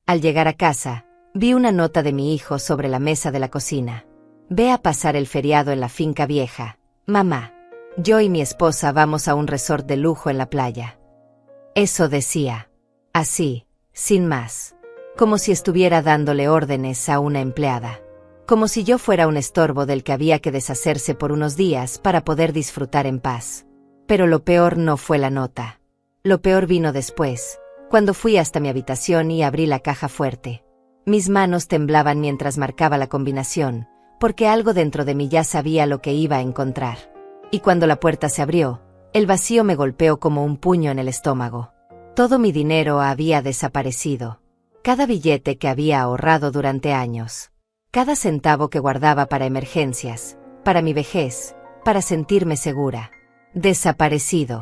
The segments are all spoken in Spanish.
Al llegar a casa, vi una nota de mi hijo sobre la mesa de la cocina. Ve a pasar el feriado en la finca vieja, mamá. Yo y mi esposa vamos a un resort de lujo en la playa. Eso decía. Así, sin más. Como si estuviera dándole órdenes a una empleada. Como si yo fuera un estorbo del que había que deshacerse por unos días para poder disfrutar en paz. Pero lo peor no fue la nota. Lo peor vino después, cuando fui hasta mi habitación y abrí la caja fuerte. Mis manos temblaban mientras marcaba la combinación, porque algo dentro de mí ya sabía lo que iba a encontrar. Y cuando la puerta se abrió, el vacío me golpeó como un puño en el estómago. Todo mi dinero había desaparecido. Cada billete que había ahorrado durante años. Cada centavo que guardaba para emergencias, para mi vejez, para sentirme segura. Desaparecido.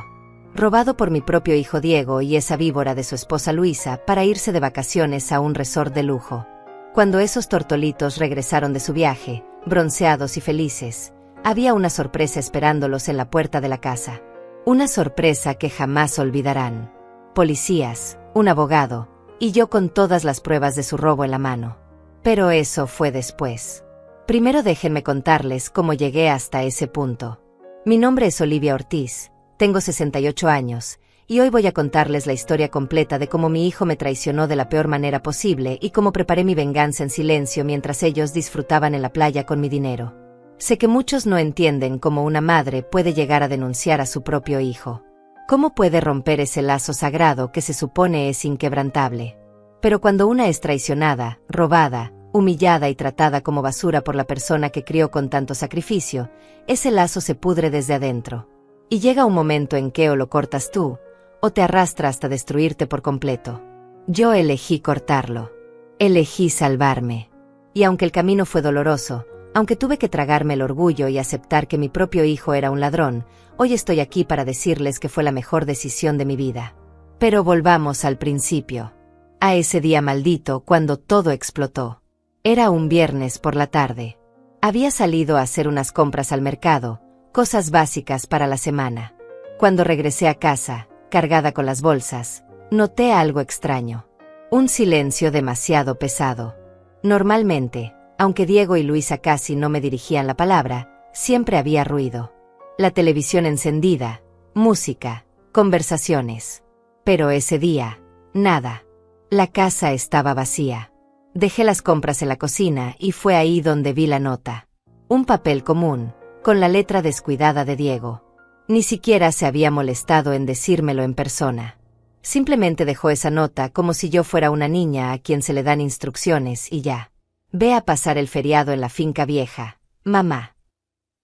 Robado por mi propio hijo Diego y esa víbora de su esposa Luisa para irse de vacaciones a un resort de lujo. Cuando esos tortolitos regresaron de su viaje, bronceados y felices, había una sorpresa esperándolos en la puerta de la casa. Una sorpresa que jamás olvidarán. Policías, un abogado, y yo con todas las pruebas de su robo en la mano. Pero eso fue después. Primero déjenme contarles cómo llegué hasta ese punto. Mi nombre es Olivia Ortiz, tengo 68 años, y hoy voy a contarles la historia completa de cómo mi hijo me traicionó de la peor manera posible y cómo preparé mi venganza en silencio mientras ellos disfrutaban en la playa con mi dinero. Sé que muchos no entienden cómo una madre puede llegar a denunciar a su propio hijo. ¿Cómo puede romper ese lazo sagrado que se supone es inquebrantable? Pero cuando una es traicionada, robada, humillada y tratada como basura por la persona que crió con tanto sacrificio, ese lazo se pudre desde adentro. Y llega un momento en que o lo cortas tú, o te arrastra hasta destruirte por completo. Yo elegí cortarlo. Elegí salvarme. Y aunque el camino fue doloroso, aunque tuve que tragarme el orgullo y aceptar que mi propio hijo era un ladrón, hoy estoy aquí para decirles que fue la mejor decisión de mi vida. Pero volvamos al principio. A ese día maldito cuando todo explotó. Era un viernes por la tarde. Había salido a hacer unas compras al mercado, cosas básicas para la semana. Cuando regresé a casa, cargada con las bolsas, noté algo extraño. Un silencio demasiado pesado. Normalmente, aunque Diego y Luisa casi no me dirigían la palabra, siempre había ruido. La televisión encendida, música, conversaciones. Pero ese día, nada. La casa estaba vacía. Dejé las compras en la cocina y fue ahí donde vi la nota. Un papel común, con la letra descuidada de Diego. Ni siquiera se había molestado en decírmelo en persona. Simplemente dejó esa nota como si yo fuera una niña a quien se le dan instrucciones y ya. Ve a pasar el feriado en la finca vieja, mamá.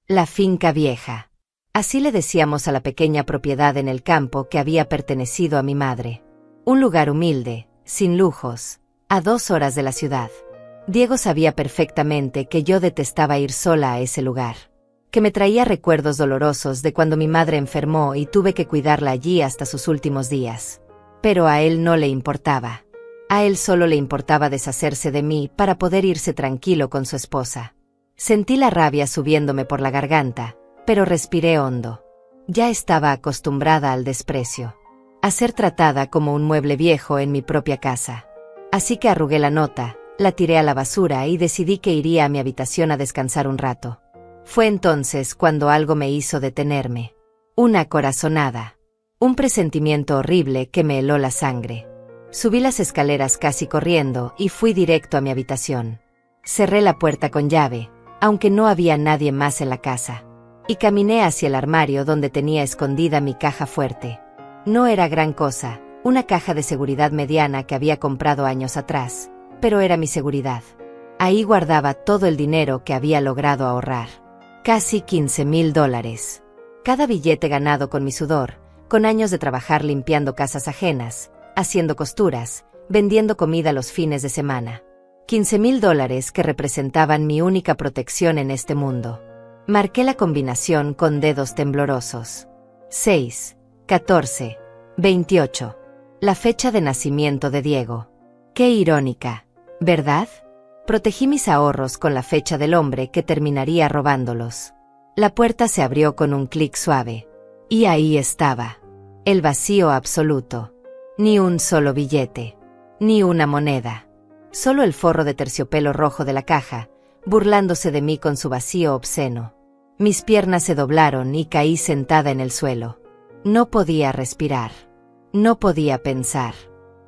La finca vieja. Así le decíamos a la pequeña propiedad en el campo que había pertenecido a mi madre. Un lugar humilde, sin lujos, a 2 horas de la ciudad. Diego sabía perfectamente que yo detestaba ir sola a ese lugar. Que me traía recuerdos dolorosos de cuando mi madre enfermó y tuve que cuidarla allí hasta sus últimos días. Pero a él no le importaba. A él solo le importaba deshacerse de mí para poder irse tranquilo con su esposa. Sentí la rabia subiéndome por la garganta, pero respiré hondo. Ya estaba acostumbrada al desprecio. A ser tratada como un mueble viejo en mi propia casa. Así que arrugué la nota, la tiré a la basura y decidí que iría a mi habitación a descansar un rato. Fue entonces cuando algo me hizo detenerme. Una corazonada. Un presentimiento horrible que me heló la sangre. Subí las escaleras casi corriendo y fui directo a mi habitación. Cerré la puerta con llave, aunque no había nadie más en la casa. Y caminé hacia el armario donde tenía escondida mi caja fuerte. No era gran cosa, una caja de seguridad mediana que había comprado años atrás, pero era mi seguridad. Ahí guardaba todo el dinero que había logrado ahorrar. Casi $15,000. Cada billete ganado con mi sudor, con años de trabajar limpiando casas ajenas, haciendo costuras, vendiendo comida los fines de semana. $15,000 que representaban mi única protección en este mundo. Marqué la combinación con dedos temblorosos. 6, 14, 28. La fecha de nacimiento de Diego. Qué irónica, ¿verdad? Protegí mis ahorros con la fecha del hombre que terminaría robándolos. La puerta se abrió con un clic suave. Y ahí estaba. El vacío absoluto. Ni un solo billete. Ni una moneda. Solo el forro de terciopelo rojo de la caja, burlándose de mí con su vacío obsceno. Mis piernas se doblaron y caí sentada en el suelo. No podía respirar. No podía pensar.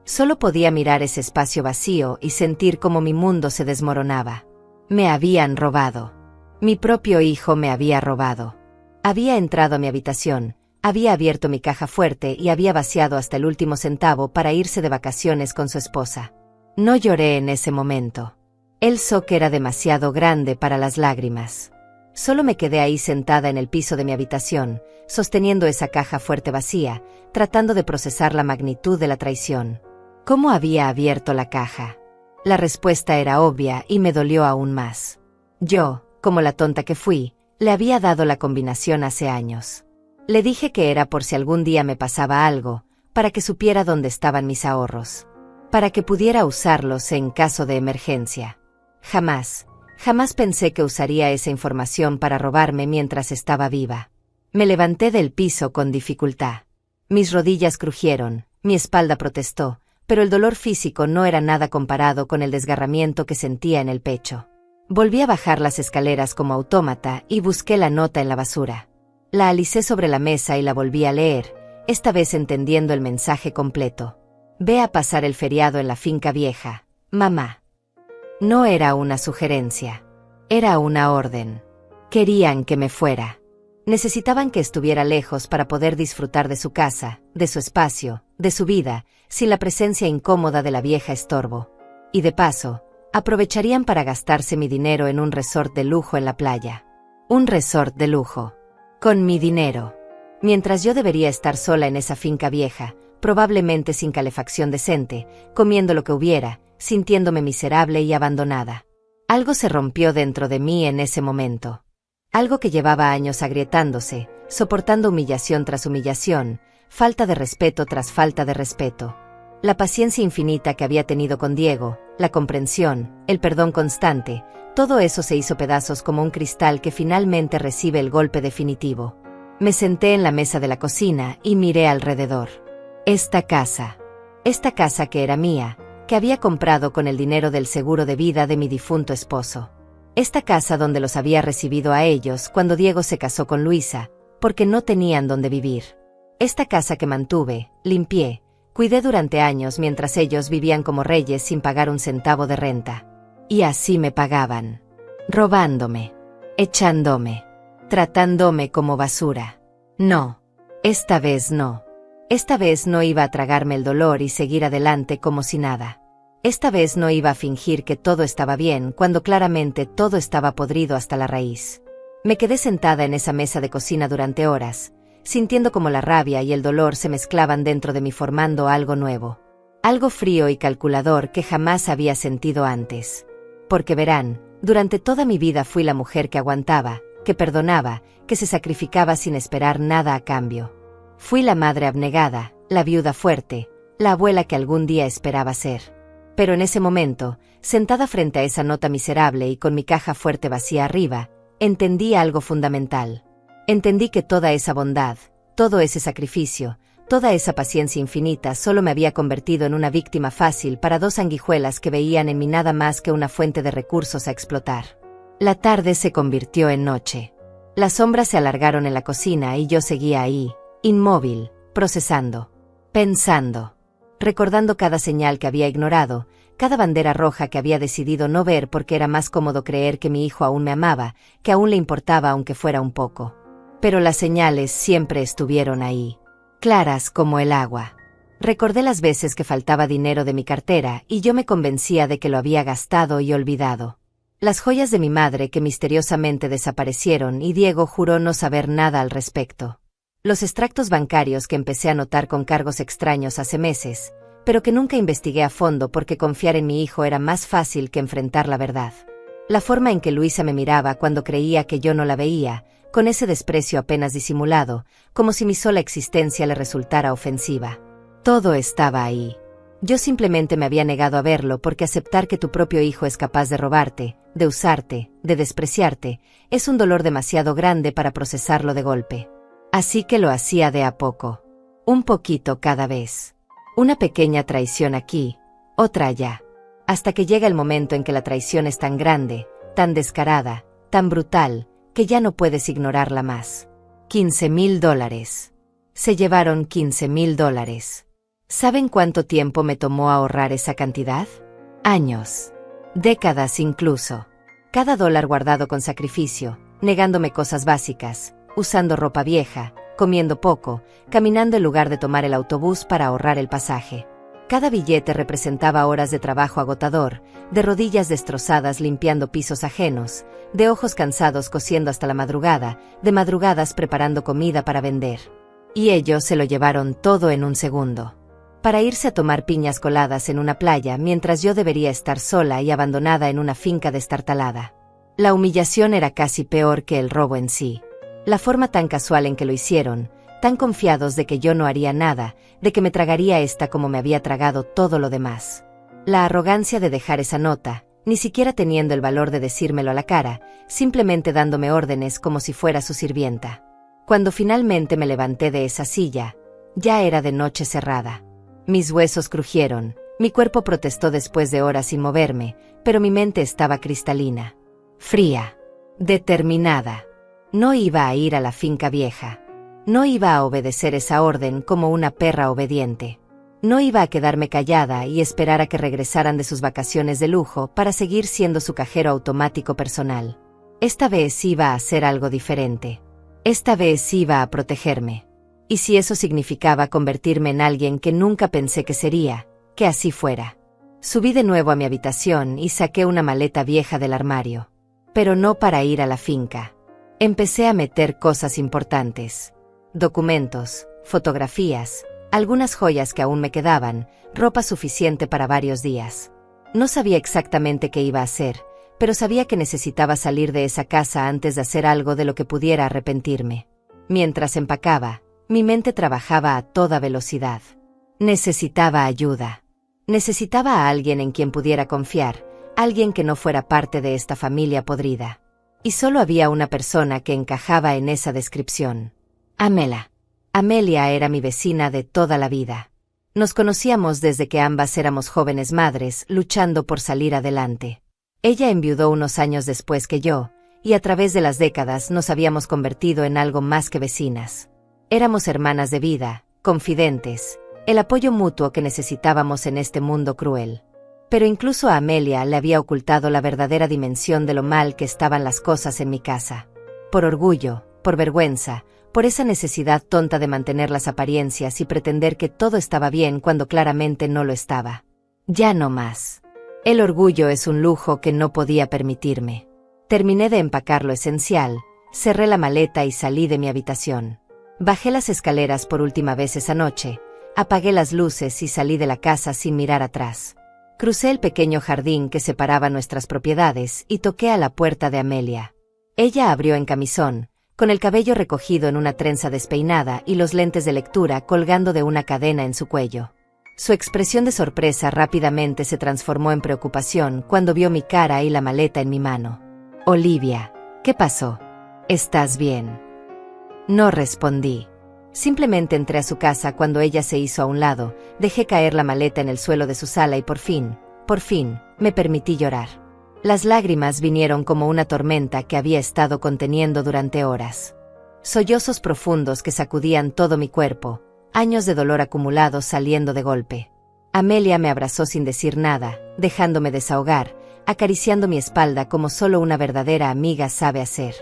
Solo podía mirar ese espacio vacío y sentir cómo mi mundo se desmoronaba. Me habían robado. Mi propio hijo me había robado. Había entrado a mi habitación, había abierto mi caja fuerte y había vaciado hasta el último centavo para irse de vacaciones con su esposa. No lloré en ese momento. El shock era demasiado grande para las lágrimas. Solo me quedé ahí sentada en el piso de mi habitación, sosteniendo esa caja fuerte vacía, tratando de procesar la magnitud de la traición. ¿Cómo había abierto la caja? La respuesta era obvia y me dolió aún más. Yo, como la tonta que fui, le había dado la combinación hace años. Le dije que era por si algún día me pasaba algo, para que supiera dónde estaban mis ahorros. Para que pudiera usarlos en caso de emergencia. Jamás pensé que usaría esa información para robarme mientras estaba viva. Me levanté del piso con dificultad. Mis rodillas crujieron, mi espalda protestó, pero el dolor físico no era nada comparado con el desgarramiento que sentía en el pecho. Volví a bajar las escaleras como autómata y busqué la nota en la basura. La alicé sobre la mesa y la volví a leer, esta vez entendiendo el mensaje completo. Ve a pasar el feriado en la finca vieja, mamá. No era una sugerencia. Era una orden. Querían que me fuera. Necesitaban que estuviera lejos para poder disfrutar de su casa, de su espacio, de su vida, sin la presencia incómoda de la vieja estorbo. Y de paso, aprovecharían para gastarse mi dinero en un resort de lujo en la playa. Un resort de lujo. Con mi dinero. Mientras yo debería estar sola en esa finca vieja, probablemente sin calefacción decente, comiendo lo que hubiera, sintiéndome miserable y abandonada. Algo se rompió dentro de mí en ese momento. Algo que llevaba años agrietándose, soportando humillación tras humillación, falta de respeto tras falta de respeto. La paciencia infinita que había tenido con Diego, la comprensión, el perdón constante, todo eso se hizo pedazos como un cristal que finalmente recibe el golpe definitivo. Me senté en la mesa de la cocina y miré alrededor. Esta casa que era mía, que había comprado con el dinero del seguro de vida de mi difunto esposo. Esta casa donde los había recibido a ellos cuando Diego se casó con Luisa, porque no tenían donde vivir. Esta casa que mantuve, limpié, cuidé durante años mientras ellos vivían como reyes sin pagar un centavo de renta. Y así me pagaban. Robándome. Echándome. Tratándome como basura. No. Esta vez no. Esta vez no iba a tragarme el dolor y seguir adelante como si nada. Esta vez no iba a fingir que todo estaba bien cuando claramente todo estaba podrido hasta la raíz. Me quedé sentada en esa mesa de cocina durante horas, sintiendo como la rabia y el dolor se mezclaban dentro de mí formando algo nuevo. Algo frío y calculador que jamás había sentido antes. Porque verán, durante toda mi vida fui la mujer que aguantaba, que perdonaba, que se sacrificaba sin esperar nada a cambio. Fui la madre abnegada, la viuda fuerte, la abuela que algún día esperaba ser. Pero en ese momento, sentada frente a esa nota miserable y con mi caja fuerte vacía arriba, entendí algo fundamental. Entendí que toda esa bondad, todo ese sacrificio, toda esa paciencia infinita solo me había convertido en una víctima fácil para dos sanguijuelas que veían en mí nada más que una fuente de recursos a explotar. La tarde se convirtió en noche. Las sombras se alargaron en la cocina y yo seguía ahí, inmóvil, procesando, pensando, recordando cada señal que había ignorado, cada bandera roja que había decidido no ver porque era más cómodo creer que mi hijo aún me amaba, que aún le importaba aunque fuera un poco. Pero las señales siempre estuvieron ahí, claras como el agua. Recordé las veces que faltaba dinero de mi cartera y yo me convencía de que lo había gastado y olvidado. Las joyas de mi madre que misteriosamente desaparecieron y Diego juró no saber nada al respecto. Los extractos bancarios que empecé a notar con cargos extraños hace meses, pero que nunca investigué a fondo porque confiar en mi hijo era más fácil que enfrentar la verdad. La forma en que Luisa me miraba cuando creía que yo no la veía, con ese desprecio apenas disimulado, como si mi sola existencia le resultara ofensiva. Todo estaba ahí. Yo simplemente me había negado a verlo porque aceptar que tu propio hijo es capaz de robarte, de usarte, de despreciarte, es un dolor demasiado grande para procesarlo de golpe. Así que lo hacía de a poco. Un poquito cada vez. Una pequeña traición aquí, otra allá. Hasta que llega el momento en que la traición es tan grande, tan descarada, tan brutal, que ya no puedes ignorarla más. $15,000. Se llevaron $15,000. ¿Saben cuánto tiempo me tomó ahorrar esa cantidad? Años. Décadas incluso. Cada dólar guardado con sacrificio, negándome cosas básicas, usando ropa vieja, comiendo poco, caminando en lugar de tomar el autobús para ahorrar el pasaje. Cada billete representaba horas de trabajo agotador, de rodillas destrozadas limpiando pisos ajenos, de ojos cansados cosiendo hasta la madrugada, de madrugadas preparando comida para vender. Y ellos se lo llevaron todo en un segundo. Para irse a tomar piñas coladas en una playa mientras yo debería estar sola y abandonada en una finca destartalada. La humillación era casi peor que el robo en sí. La forma tan casual en que lo hicieron, tan confiados de que yo no haría nada, de que me tragaría esta como me había tragado todo lo demás. La arrogancia de dejar esa nota, ni siquiera teniendo el valor de decírmelo a la cara, simplemente dándome órdenes como si fuera su sirvienta. Cuando finalmente me levanté de esa silla, ya era de noche cerrada. Mis huesos crujieron, mi cuerpo protestó después de horas sin moverme, pero mi mente estaba cristalina, fría, determinada. No iba a ir a la finca vieja. No iba a obedecer esa orden como una perra obediente. No iba a quedarme callada y esperar a que regresaran de sus vacaciones de lujo para seguir siendo su cajero automático personal. Esta vez iba a hacer algo diferente. Esta vez iba a protegerme. Y si eso significaba convertirme en alguien que nunca pensé que sería, que así fuera. Subí de nuevo a mi habitación y saqué una maleta vieja del armario. Pero no para ir a la finca. Empecé a meter cosas importantes. Documentos, fotografías, algunas joyas que aún me quedaban, ropa suficiente para varios días. No sabía exactamente qué iba a hacer, pero sabía que necesitaba salir de esa casa antes de hacer algo de lo que pudiera arrepentirme. Mientras empacaba, mi mente trabajaba a toda velocidad. Necesitaba ayuda. Necesitaba a alguien en quien pudiera confiar, alguien que no fuera parte de esta familia podrida. Y solo había una persona que encajaba en esa descripción. Amela. Amelia era mi vecina de toda la vida. Nos conocíamos desde que ambas éramos jóvenes madres luchando por salir adelante. Ella enviudó unos años después que yo, y a través de las décadas nos habíamos convertido en algo más que vecinas. Éramos hermanas de vida, confidentes, el apoyo mutuo que necesitábamos en este mundo cruel. Pero incluso a Amelia le había ocultado la verdadera dimensión de lo mal que estaban las cosas en mi casa. Por orgullo, por vergüenza, por esa necesidad tonta de mantener las apariencias y pretender que todo estaba bien cuando claramente no lo estaba. Ya no más. El orgullo es un lujo que no podía permitirme. Terminé de empacar lo esencial, cerré la maleta y salí de mi habitación. Bajé las escaleras por última vez esa noche, apagué las luces y salí de la casa sin mirar atrás. Crucé el pequeño jardín que separaba nuestras propiedades y toqué a la puerta de Amelia. Ella abrió en camisón, con el cabello recogido en una trenza despeinada y los lentes de lectura colgando de una cadena en su cuello. Su expresión de sorpresa rápidamente se transformó en preocupación cuando vio mi cara y la maleta en mi mano. Olivia, ¿qué pasó? ¿Estás bien? No respondí. Simplemente entré a su casa cuando ella se hizo a un lado, dejé caer la maleta en el suelo de su sala y por fin, me permití llorar. Las lágrimas vinieron como una tormenta que había estado conteniendo durante horas. Sollozos profundos que sacudían todo mi cuerpo, años de dolor acumulados saliendo de golpe. Amelia me abrazó sin decir nada, dejándome desahogar, acariciando mi espalda como solo una verdadera amiga sabe hacer.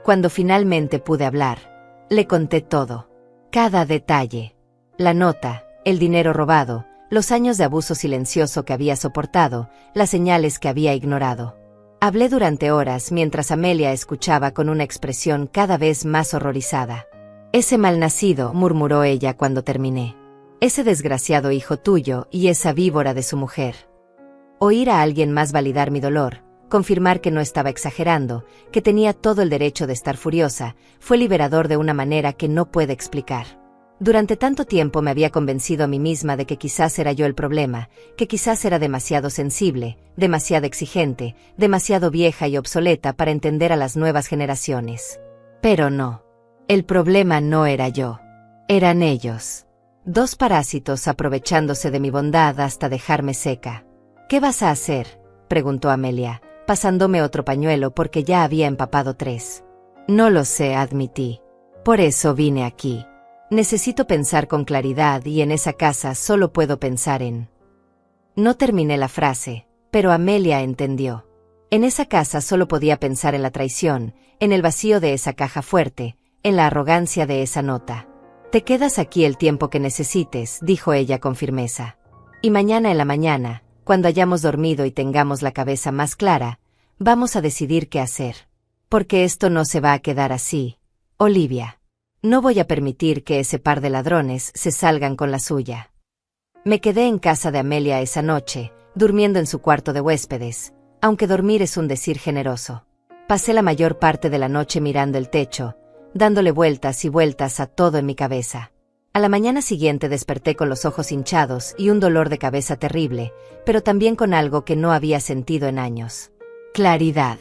Cuando finalmente pude hablar, le conté todo. Cada detalle. La nota, el dinero robado, los años de abuso silencioso que había soportado, las señales que había ignorado. Hablé durante horas mientras Amelia escuchaba con una expresión cada vez más horrorizada. Ese malnacido, murmuró ella cuando terminé. Ese desgraciado hijo tuyo y esa víbora de su mujer. Oír a alguien más validar mi dolor, confirmar que no estaba exagerando, que tenía todo el derecho de estar furiosa, fue liberador de una manera que no puedo explicar. Durante tanto tiempo me había convencido a mí misma de que quizás era yo el problema, que quizás era demasiado sensible, demasiado exigente, demasiado vieja y obsoleta para entender a las nuevas generaciones. Pero no. El problema no era yo. Eran ellos. Dos parásitos aprovechándose de mi bondad hasta dejarme seca. ¿Qué vas a hacer?, preguntó Amelia, pasándome otro pañuelo porque ya había empapado 3. No lo sé, admití. Por eso vine aquí. Necesito pensar con claridad y en esa casa solo puedo pensar en... No terminé la frase, pero Amelia entendió. En esa casa solo podía pensar en la traición, en el vacío de esa caja fuerte, en la arrogancia de esa nota. Te quedas aquí el tiempo que necesites, dijo ella con firmeza. Y mañana en la mañana, cuando hayamos dormido y tengamos la cabeza más clara, vamos a decidir qué hacer. Porque esto no se va a quedar así, Olivia. No voy a permitir que ese par de ladrones se salgan con la suya. Me quedé en casa de Amelia esa noche, durmiendo en su cuarto de huéspedes, aunque dormir es un decir generoso. Pasé la mayor parte de la noche mirando el techo, dándole vueltas y vueltas a todo en mi cabeza. A la mañana siguiente desperté con los ojos hinchados y un dolor de cabeza terrible, pero también con algo que no había sentido en años. Claridad.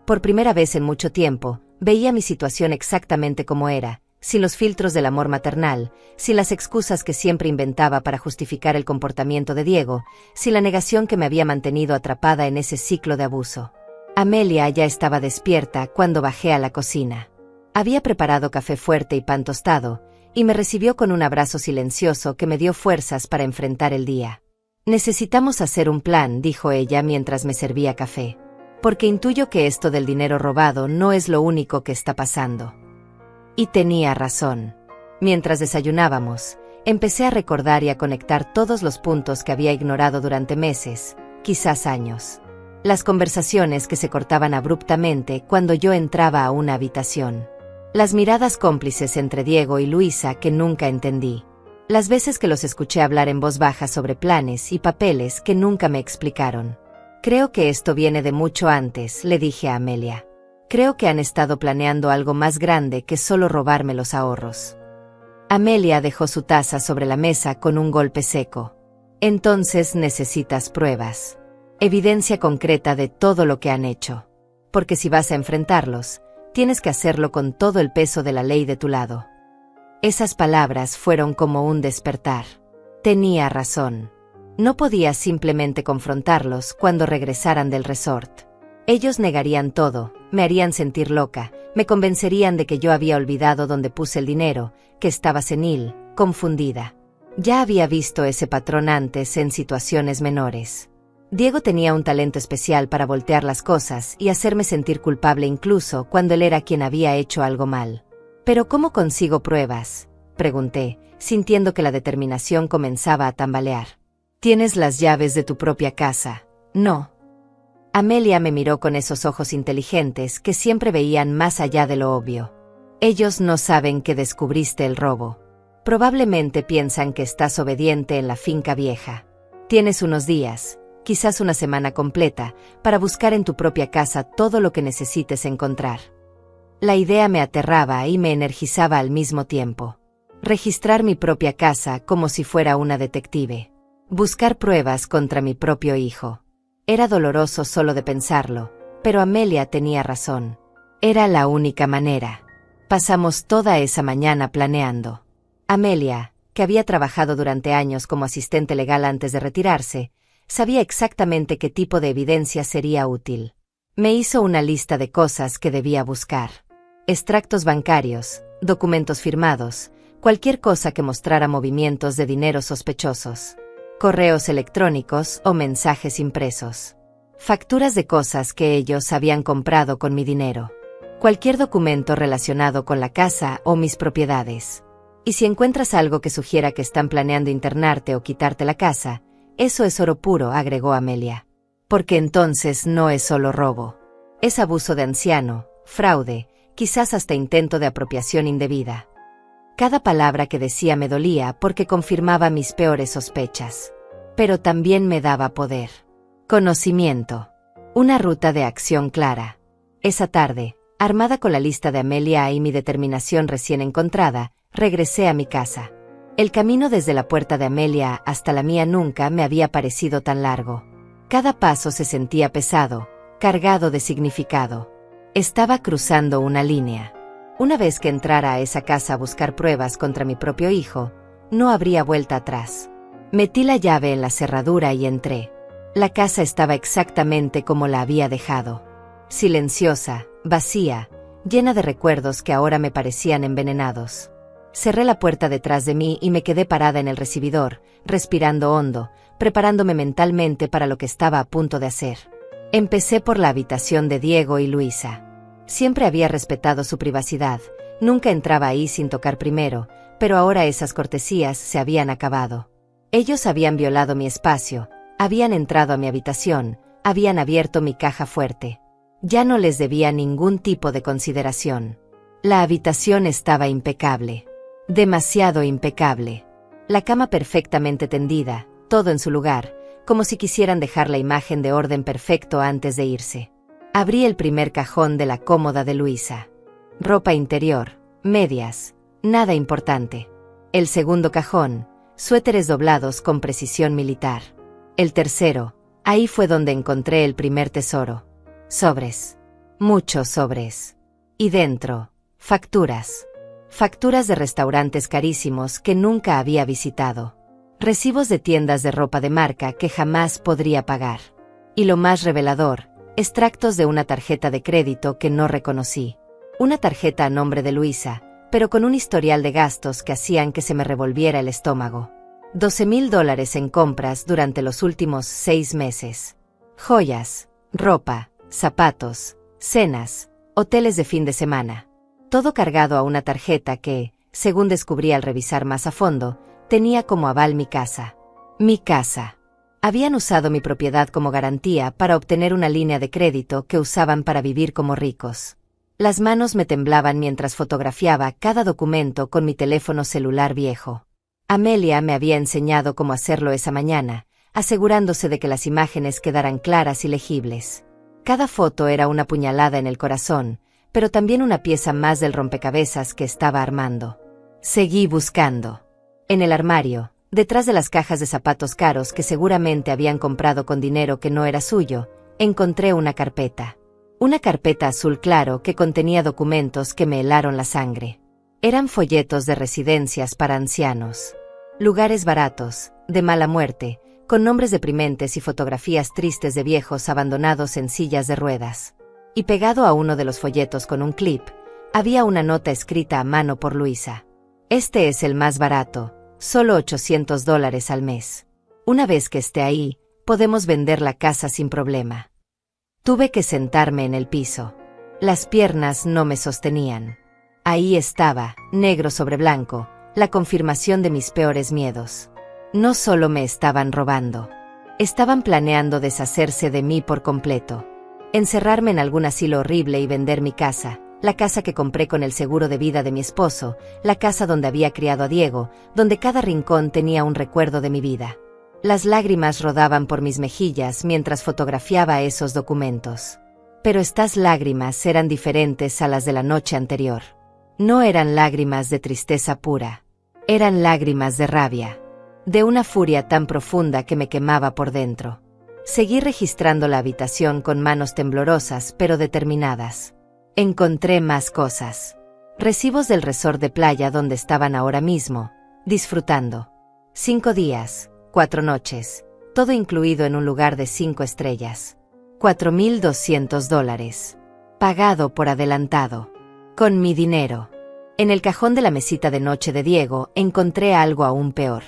Por primera vez en mucho tiempo, veía mi situación exactamente como era, sin los filtros del amor maternal, sin las excusas que siempre inventaba para justificar el comportamiento de Diego, sin la negación que me había mantenido atrapada en ese ciclo de abuso. Amelia ya estaba despierta cuando bajé a la cocina. Había preparado café fuerte y pan tostado, y me recibió con un abrazo silencioso que me dio fuerzas para enfrentar el día. Necesitamos hacer un plan, dijo ella mientras me servía café. Porque intuyo que esto del dinero robado no es lo único que está pasando. Y tenía razón. Mientras desayunábamos, empecé a recordar y a conectar todos los puntos que había ignorado durante meses, quizás años. Las conversaciones que se cortaban abruptamente cuando yo entraba a una habitación. Las miradas cómplices entre Diego y Luisa que nunca entendí. Las veces que los escuché hablar en voz baja sobre planes y papeles que nunca me explicaron. Creo que esto viene de mucho antes, le dije a Amelia. Creo que han estado planeando algo más grande que solo robarme los ahorros. Amelia dejó su taza sobre la mesa con un golpe seco. Entonces necesitas pruebas. Evidencia concreta de todo lo que han hecho. Porque si vas a enfrentarlos, tienes que hacerlo con todo el peso de la ley de tu lado. Esas palabras fueron como un despertar. Tenía razón. No podía simplemente confrontarlos cuando regresaran del resort. Ellos negarían todo, me harían sentir loca, me convencerían de que yo había olvidado dónde puse el dinero, que estaba senil, confundida. Ya había visto ese patrón antes en situaciones menores. Diego tenía un talento especial para voltear las cosas y hacerme sentir culpable incluso cuando él era quien había hecho algo mal. ¿Pero cómo consigo pruebas?, pregunté, sintiendo que la determinación comenzaba a tambalear. ¿Tienes las llaves de tu propia casa? No. Amelia me miró con esos ojos inteligentes que siempre veían más allá de lo obvio. Ellos no saben que descubriste el robo. Probablemente piensan que estás obediente en la finca vieja. Tienes unos días, quizás una semana completa, para buscar en tu propia casa todo lo que necesites encontrar. La idea me aterraba y me energizaba al mismo tiempo. Registrar mi propia casa como si fuera una detective. Buscar pruebas contra mi propio hijo. Era doloroso solo de pensarlo, pero Amelia tenía razón. Era la única manera. Pasamos toda esa mañana planeando. Amelia, que había trabajado durante años como asistente legal antes de retirarse, sabía exactamente qué tipo de evidencia sería útil. Me hizo una lista de cosas que debía buscar. Extractos bancarios, documentos firmados, cualquier cosa que mostrara movimientos de dinero sospechosos. Correos electrónicos o mensajes impresos. Facturas de cosas que ellos habían comprado con mi dinero. Cualquier documento relacionado con la casa o mis propiedades. Y si encuentras algo que sugiera que están planeando internarte o quitarte la casa, eso es oro puro, agregó Amelia. Porque entonces no es solo robo. Es abuso de anciano, fraude, quizás hasta intento de apropiación indebida. Cada palabra que decía me dolía porque confirmaba mis peores sospechas. Pero también me daba poder. Conocimiento. Una ruta de acción clara. Esa tarde, armada con la lista de Amelia y mi determinación recién encontrada, regresé a mi casa. El camino desde la puerta de Amelia hasta la mía nunca me había parecido tan largo. Cada paso se sentía pesado, cargado de significado. Estaba cruzando una línea. Una vez que entrara a esa casa a buscar pruebas contra mi propio hijo, no habría vuelta atrás. Metí la llave en la cerradura y entré. La casa estaba exactamente como la había dejado. Silenciosa, vacía, llena de recuerdos que ahora me parecían envenenados. Cerré la puerta detrás de mí y me quedé parada en el recibidor, respirando hondo, preparándome mentalmente para lo que estaba a punto de hacer. Empecé por la habitación de Diego y Luisa. Siempre había respetado su privacidad, nunca entraba ahí sin tocar primero, pero ahora esas cortesías se habían acabado. Ellos habían violado mi espacio, habían entrado a mi habitación, habían abierto mi caja fuerte. Ya no les debía ningún tipo de consideración. La habitación estaba impecable. Demasiado impecable. La cama perfectamente tendida, todo en su lugar, como si quisieran dejar la imagen de orden perfecto antes de irse. Abrí el primer cajón de la cómoda de Luisa. Ropa interior, medias, nada importante. El segundo cajón, suéteres doblados con precisión militar. El tercero, ahí fue donde encontré el primer tesoro. Sobres. Muchos sobres. Y dentro, facturas. Facturas de restaurantes carísimos que nunca había visitado. Recibos de tiendas de ropa de marca que jamás podría pagar. Y lo más revelador, extractos de una tarjeta de crédito que no reconocí. Una tarjeta a nombre de Luisa, pero con un historial de gastos que hacían que se me revolviera el estómago. $12,000 en compras durante los últimos 6 meses. Joyas, ropa, zapatos, cenas, hoteles de fin de semana. Todo cargado a una tarjeta que, según descubrí al revisar más a fondo, tenía como aval mi casa. Mi casa. Habían usado mi propiedad como garantía para obtener una línea de crédito que usaban para vivir como ricos. Las manos me temblaban mientras fotografiaba cada documento con mi teléfono celular viejo. Amelia me había enseñado cómo hacerlo esa mañana, asegurándose de que las imágenes quedaran claras y legibles. Cada foto era una puñalada en el corazón, pero también una pieza más del rompecabezas que estaba armando. Seguí buscando. En el armario, detrás de las cajas de zapatos caros que seguramente habían comprado con dinero que no era suyo, encontré una carpeta. Una carpeta azul claro que contenía documentos que me helaron la sangre. Eran folletos de residencias para ancianos. Lugares baratos, de mala muerte, con nombres deprimentes y fotografías tristes de viejos abandonados en sillas de ruedas. Y pegado a uno de los folletos con un clip, había una nota escrita a mano por Luisa. Este es el más barato, solo $800 al mes. Una vez que esté ahí, podemos vender la casa sin problema. Tuve que sentarme en el piso. Las piernas no me sostenían. Ahí estaba, negro sobre blanco, la confirmación de mis peores miedos. No solo me estaban robando. Estaban planeando deshacerse de mí por completo. Encerrarme en algún asilo horrible y vender mi casa, la casa que compré con el seguro de vida de mi esposo, la casa donde había criado a Diego, donde cada rincón tenía un recuerdo de mi vida. Las lágrimas rodaban por mis mejillas mientras fotografiaba esos documentos. Pero estas lágrimas eran diferentes a las de la noche anterior. No eran lágrimas de tristeza pura. Eran lágrimas de rabia. De una furia tan profunda que me quemaba por dentro. Seguí registrando la habitación con manos temblorosas pero determinadas. Encontré más cosas. Recibos del resort de playa donde estaban ahora mismo, disfrutando. 5 días, 4 noches, todo incluido en un lugar de 5 estrellas. $4,200. Pagado por adelantado. Con mi dinero. En el cajón de la mesita de noche de Diego encontré algo aún peor.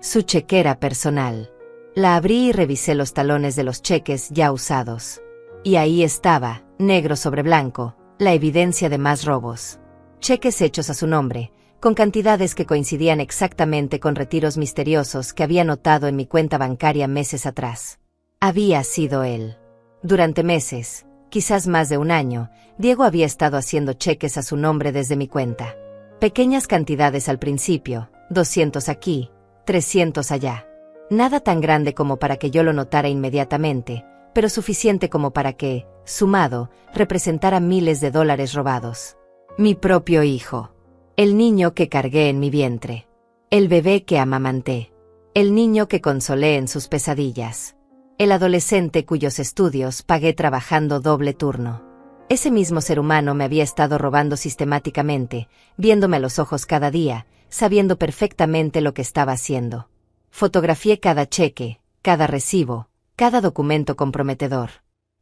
Su chequera personal. La abrí y revisé los talones de los cheques ya usados. Y ahí estaba, negro sobre blanco, la evidencia de más robos. Cheques hechos a su nombre, con cantidades que coincidían exactamente con retiros misteriosos que había notado en mi cuenta bancaria meses atrás. Había sido él. Durante meses, quizás más de un año, Diego había estado haciendo cheques a su nombre desde mi cuenta. Pequeñas cantidades al principio, 200 aquí, 300 allá. Nada tan grande como para que yo lo notara inmediatamente, pero suficiente como para que, sumado, representara miles de dólares robados. Mi propio hijo. El niño que cargué en mi vientre. El bebé que amamanté. El niño que consolé en sus pesadillas. El adolescente cuyos estudios pagué trabajando doble turno. Ese mismo ser humano me había estado robando sistemáticamente, viéndome a los ojos cada día, sabiendo perfectamente lo que estaba haciendo. Fotografié cada cheque, cada recibo, cada documento comprometedor.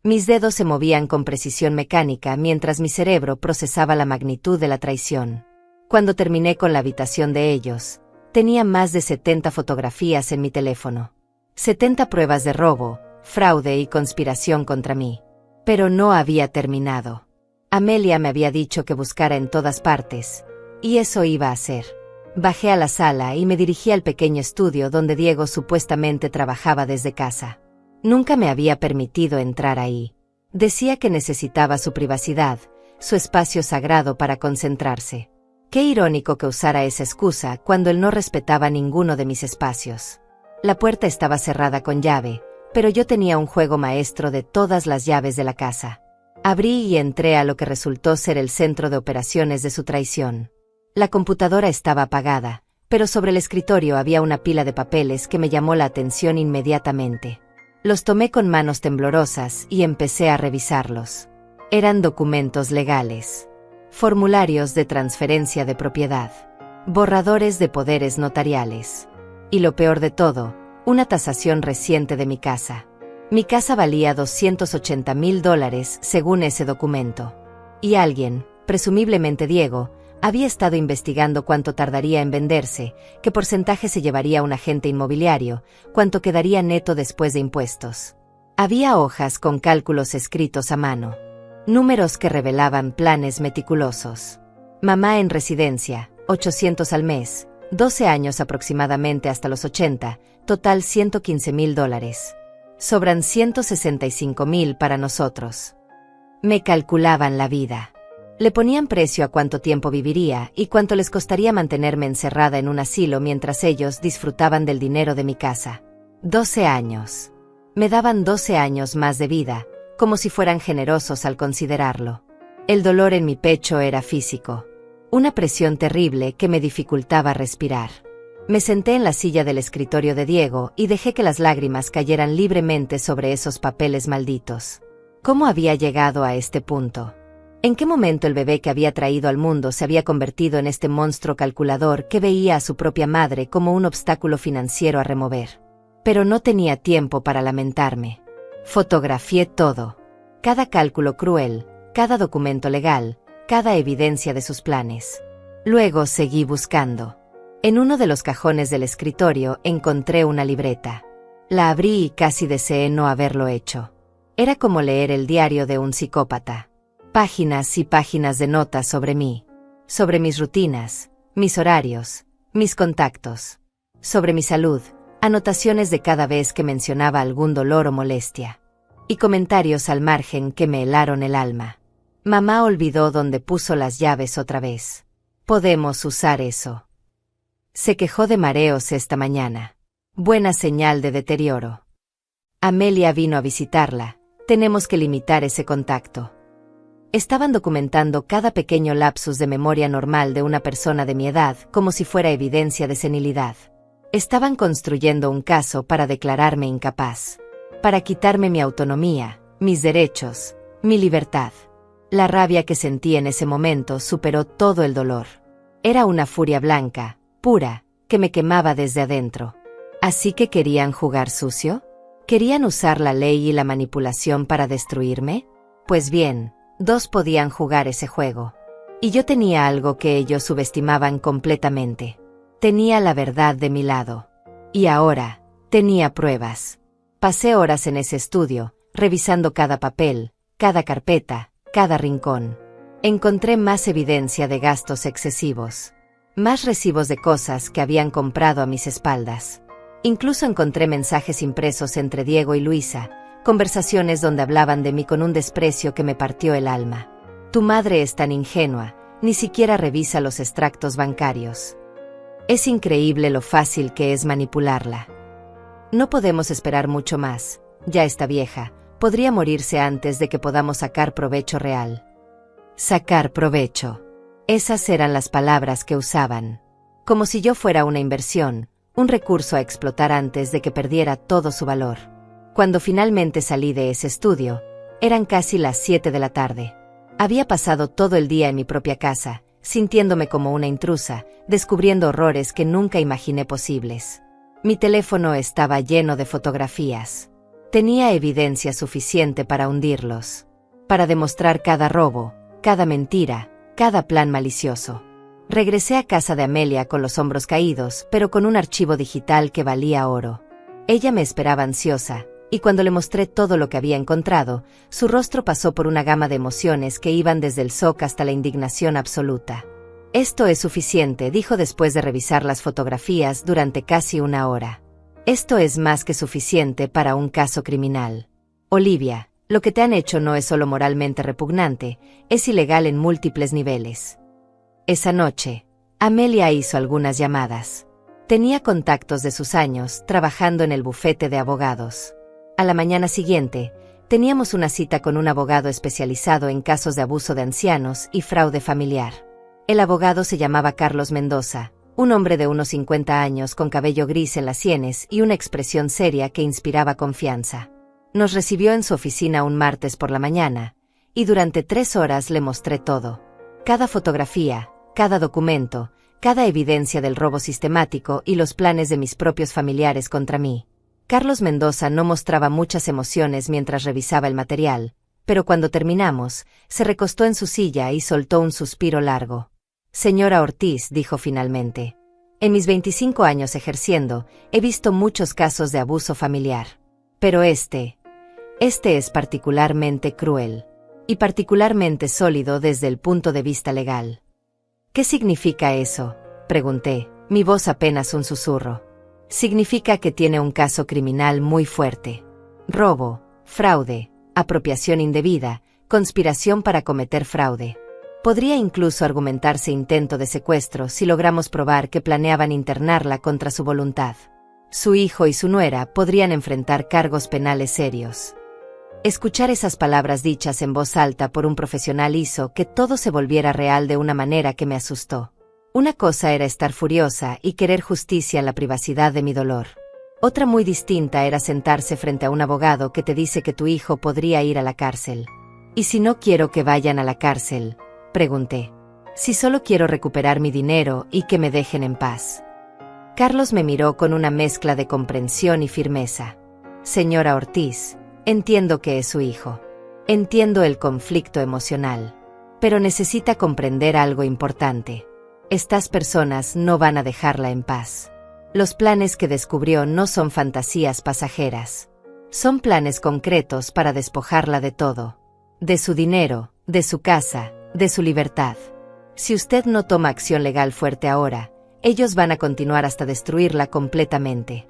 Mis dedos se movían con precisión mecánica mientras mi cerebro procesaba la magnitud de la traición. Cuando terminé con la habitación de ellos, tenía más de 70 fotografías en mi teléfono. 70 pruebas de robo, fraude y conspiración contra mí. Pero no había terminado. Amelia me había dicho que buscara en todas partes, y eso iba a hacer. Bajé a la sala y me dirigí al pequeño estudio donde Diego supuestamente trabajaba desde casa. Nunca me había permitido entrar ahí. Decía que necesitaba su privacidad, su espacio sagrado para concentrarse. Qué irónico que usara esa excusa cuando él no respetaba ninguno de mis espacios. La puerta estaba cerrada con llave, pero yo tenía un juego maestro de todas las llaves de la casa. Abrí y entré a lo que resultó ser el centro de operaciones de su traición. La computadora estaba apagada, pero sobre el escritorio había una pila de papeles que me llamó la atención inmediatamente. Los tomé con manos temblorosas y empecé a revisarlos. Eran documentos legales. Formularios de transferencia de propiedad. Borradores de poderes notariales. Y lo peor de todo, una tasación reciente de mi casa. Mi casa valía $280,000 según ese documento. Y alguien, presumiblemente Diego, había estado investigando cuánto tardaría en venderse, qué porcentaje se llevaría un agente inmobiliario, cuánto quedaría neto después de impuestos. Había hojas con cálculos escritos a mano. Números que revelaban planes meticulosos. Mamá en residencia, 800 al mes, 12 años aproximadamente hasta los 80, total $115,000. Sobran $165,000 para nosotros. Me calculaban la vida. Le ponían precio a cuánto tiempo viviría y cuánto les costaría mantenerme encerrada en un asilo mientras ellos disfrutaban del dinero de mi casa. 12 años. Me daban 12 años más de vida, como si fueran generosos al considerarlo. El dolor en mi pecho era físico. Una presión terrible que me dificultaba respirar. Me senté en la silla del escritorio de Diego y dejé que las lágrimas cayeran libremente sobre esos papeles malditos. ¿Cómo había llegado a este punto? ¿En qué momento el bebé que había traído al mundo se había convertido en este monstruo calculador que veía a su propia madre como un obstáculo financiero a remover? Pero no tenía tiempo para lamentarme. Fotografié todo. Cada cálculo cruel, cada documento legal, cada evidencia de sus planes. Luego seguí buscando. En uno de los cajones del escritorio encontré una libreta. La abrí y casi deseé no haberlo hecho. Era como leer el diario de un psicópata. Páginas y páginas de notas sobre mí, sobre mis rutinas, mis horarios, mis contactos, sobre mi salud, anotaciones de cada vez que mencionaba algún dolor o molestia, y comentarios al margen que me helaron el alma. Mamá olvidó dónde puso las llaves otra vez. Podemos usar eso. Se quejó de mareos esta mañana. Buena señal de deterioro. Amelia vino a visitarla. Tenemos que limitar ese contacto. Estaban documentando cada pequeño lapsus de memoria normal de una persona de mi edad como si fuera evidencia de senilidad. Estaban construyendo un caso para declararme incapaz. Para quitarme mi autonomía, mis derechos, mi libertad. La rabia que sentí en ese momento superó todo el dolor. Era una furia blanca, pura, que me quemaba desde adentro. ¿Así que querían jugar sucio? ¿Querían usar la ley y la manipulación para destruirme? Pues bien, dos podían jugar ese juego. Y yo tenía algo que ellos subestimaban completamente. Tenía la verdad de mi lado. Y ahora, tenía pruebas. Pasé horas en ese estudio, revisando cada papel, cada carpeta, cada rincón. Encontré más evidencia de gastos excesivos. Más recibos de cosas que habían comprado a mis espaldas. Incluso encontré mensajes impresos entre Diego y Luisa, conversaciones donde hablaban de mí con un desprecio que me partió el alma. Tu madre es tan ingenua, ni siquiera revisa los extractos bancarios. Es increíble lo fácil que es manipularla. No podemos esperar mucho más, ya está vieja, podría morirse antes de que podamos sacar provecho real. Sacar provecho. Esas eran las palabras que usaban. Como si yo fuera una inversión, un recurso a explotar antes de que perdiera todo su valor. Cuando finalmente salí de ese estudio, eran casi las 7 de la tarde. Había pasado todo el día en mi propia casa, sintiéndome como una intrusa, descubriendo horrores que nunca imaginé posibles. Mi teléfono estaba lleno de fotografías. Tenía evidencia suficiente para hundirlos, para demostrar cada robo, cada mentira, cada plan malicioso. Regresé a casa de Amelia con los hombros caídos, pero con un archivo digital que valía oro. Ella me esperaba ansiosa, y cuando le mostré todo lo que había encontrado, su rostro pasó por una gama de emociones que iban desde el shock hasta la indignación absoluta. Esto es suficiente, dijo después de revisar las fotografías durante casi una hora. Esto es más que suficiente para un caso criminal. Olivia, lo que te han hecho no es solo moralmente repugnante, es ilegal en múltiples niveles. Esa noche, Amelia hizo algunas llamadas. Tenía contactos de sus años trabajando en el bufete de abogados. A la mañana siguiente, teníamos una cita con un abogado especializado en casos de abuso de ancianos y fraude familiar. El abogado se llamaba Carlos Mendoza, un hombre de unos 50 años con cabello gris en las sienes y una expresión seria que inspiraba confianza. Nos recibió en su oficina un martes por la mañana, y durante 3 horas le mostré todo. Cada fotografía, cada documento, cada evidencia del robo sistemático y los planes de mis propios familiares contra mí. Carlos Mendoza no mostraba muchas emociones mientras revisaba el material, pero cuando terminamos, se recostó en su silla y soltó un suspiro largo. Señora Ortiz, dijo finalmente, en mis 25 años ejerciendo, he visto muchos casos de abuso familiar. Pero este es particularmente cruel. Y particularmente sólido desde el punto de vista legal. ¿Qué significa eso?, pregunté, mi voz apenas un susurro. Significa que tiene un caso criminal muy fuerte. Robo, fraude, apropiación indebida, conspiración para cometer fraude. Podría incluso argumentarse intento de secuestro si logramos probar que planeaban internarla contra su voluntad. Su hijo y su nuera podrían enfrentar cargos penales serios. Escuchar esas palabras dichas en voz alta por un profesional hizo que todo se volviera real de una manera que me asustó. Una cosa era estar furiosa y querer justicia en la privacidad de mi dolor. Otra muy distinta era sentarse frente a un abogado que te dice que tu hijo podría ir a la cárcel. ¿Y si no quiero que vayan a la cárcel?, pregunté. Si solo quiero recuperar mi dinero y que me dejen en paz. Carlos me miró con una mezcla de comprensión y firmeza. Señora Ortiz, entiendo que es su hijo. Entiendo el conflicto emocional. Pero necesita comprender algo importante. Estas personas no van a dejarla en paz. Los planes que descubrió no son fantasías pasajeras. Son planes concretos para despojarla de todo. De su dinero, de su casa, de su libertad. Si usted no toma acción legal fuerte ahora, ellos van a continuar hasta destruirla completamente.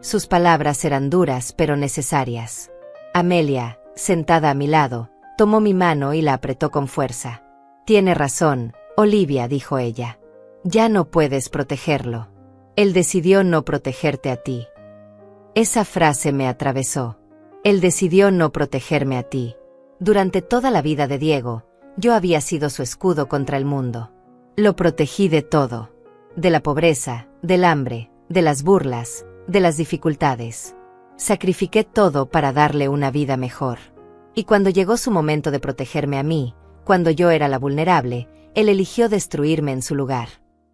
Sus palabras eran duras pero necesarias. Amelia, sentada a mi lado, tomó mi mano y la apretó con fuerza. Tiene razón, Olivia, dijo ella. Ya no puedes protegerlo. Él decidió no protegerte a ti. Esa frase me atravesó. Él decidió no protegerme a ti. Durante toda la vida de Diego, yo había sido su escudo contra el mundo. Lo protegí de todo. De la pobreza, del hambre, de las burlas, de las dificultades. Sacrifiqué todo para darle una vida mejor. Y cuando llegó su momento de protegerme a mí, cuando yo era la vulnerable, él eligió destruirme en su lugar.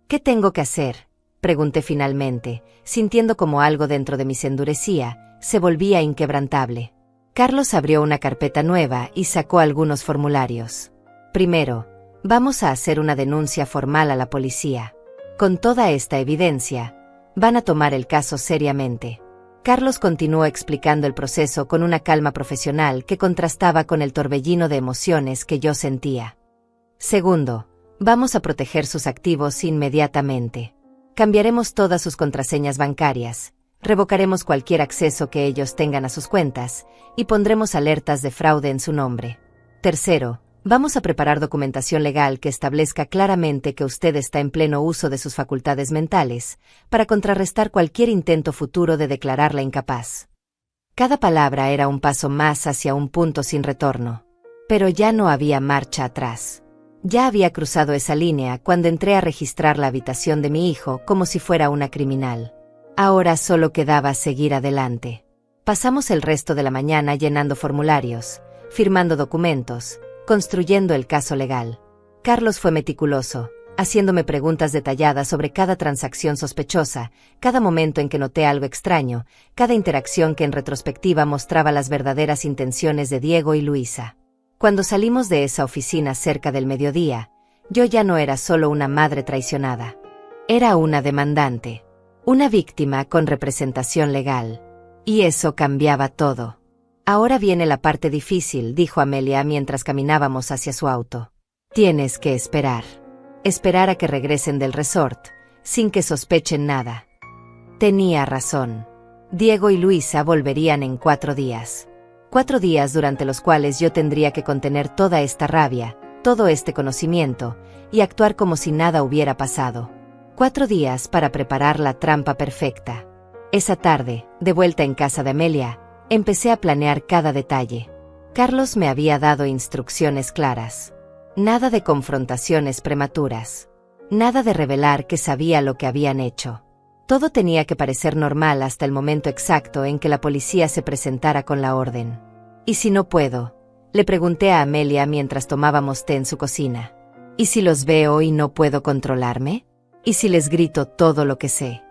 ¿Qué tengo que hacer?, pregunté finalmente, sintiendo como algo dentro de mí se endurecía, se volvía inquebrantable. Carlos abrió una carpeta nueva y sacó algunos formularios. Primero, vamos a hacer una denuncia formal a la policía. Con toda esta evidencia, van a tomar el caso seriamente. Carlos continuó explicando el proceso con una calma profesional que contrastaba con el torbellino de emociones que yo sentía. Segundo, vamos a proteger sus activos inmediatamente. Cambiaremos todas sus contraseñas bancarias, revocaremos cualquier acceso que ellos tengan a sus cuentas, y pondremos alertas de fraude en su nombre. Tercero, vamos a preparar documentación legal que establezca claramente que usted está en pleno uso de sus facultades mentales, para contrarrestar cualquier intento futuro de declararla incapaz. Cada palabra era un paso más hacia un punto sin retorno. Pero ya no había marcha atrás. Ya había cruzado esa línea cuando entré a registrar la habitación de mi hijo como si fuera una criminal. Ahora solo quedaba seguir adelante. Pasamos el resto de la mañana llenando formularios, firmando documentos, construyendo el caso legal. Carlos fue meticuloso, haciéndome preguntas detalladas sobre cada transacción sospechosa, cada momento en que noté algo extraño, cada interacción que en retrospectiva mostraba las verdaderas intenciones de Diego y Luisa. Cuando salimos de esa oficina cerca del mediodía, yo ya no era solo una madre traicionada. Era una demandante, una víctima con representación legal. Y eso cambiaba todo. Ahora viene la parte difícil, dijo Amelia mientras caminábamos hacia su auto. Tienes que esperar. Esperar a que regresen del resort, sin que sospechen nada. Tenía razón. Diego y Luisa volverían en 4 días. 4 días durante los cuales yo tendría que contener toda esta rabia, todo este conocimiento, y actuar como si nada hubiera pasado. 4 días para preparar la trampa perfecta. Esa tarde, de vuelta en casa de Amelia, empecé a planear cada detalle. Carlos me había dado instrucciones claras. Nada de confrontaciones prematuras. Nada de revelar que sabía lo que habían hecho. Todo tenía que parecer normal hasta el momento exacto en que la policía se presentara con la orden. ¿Y si no puedo? Le pregunté a Amelia mientras tomábamos té en su cocina. ¿Y si los veo y no puedo controlarme? ¿Y si les grito todo lo que sé?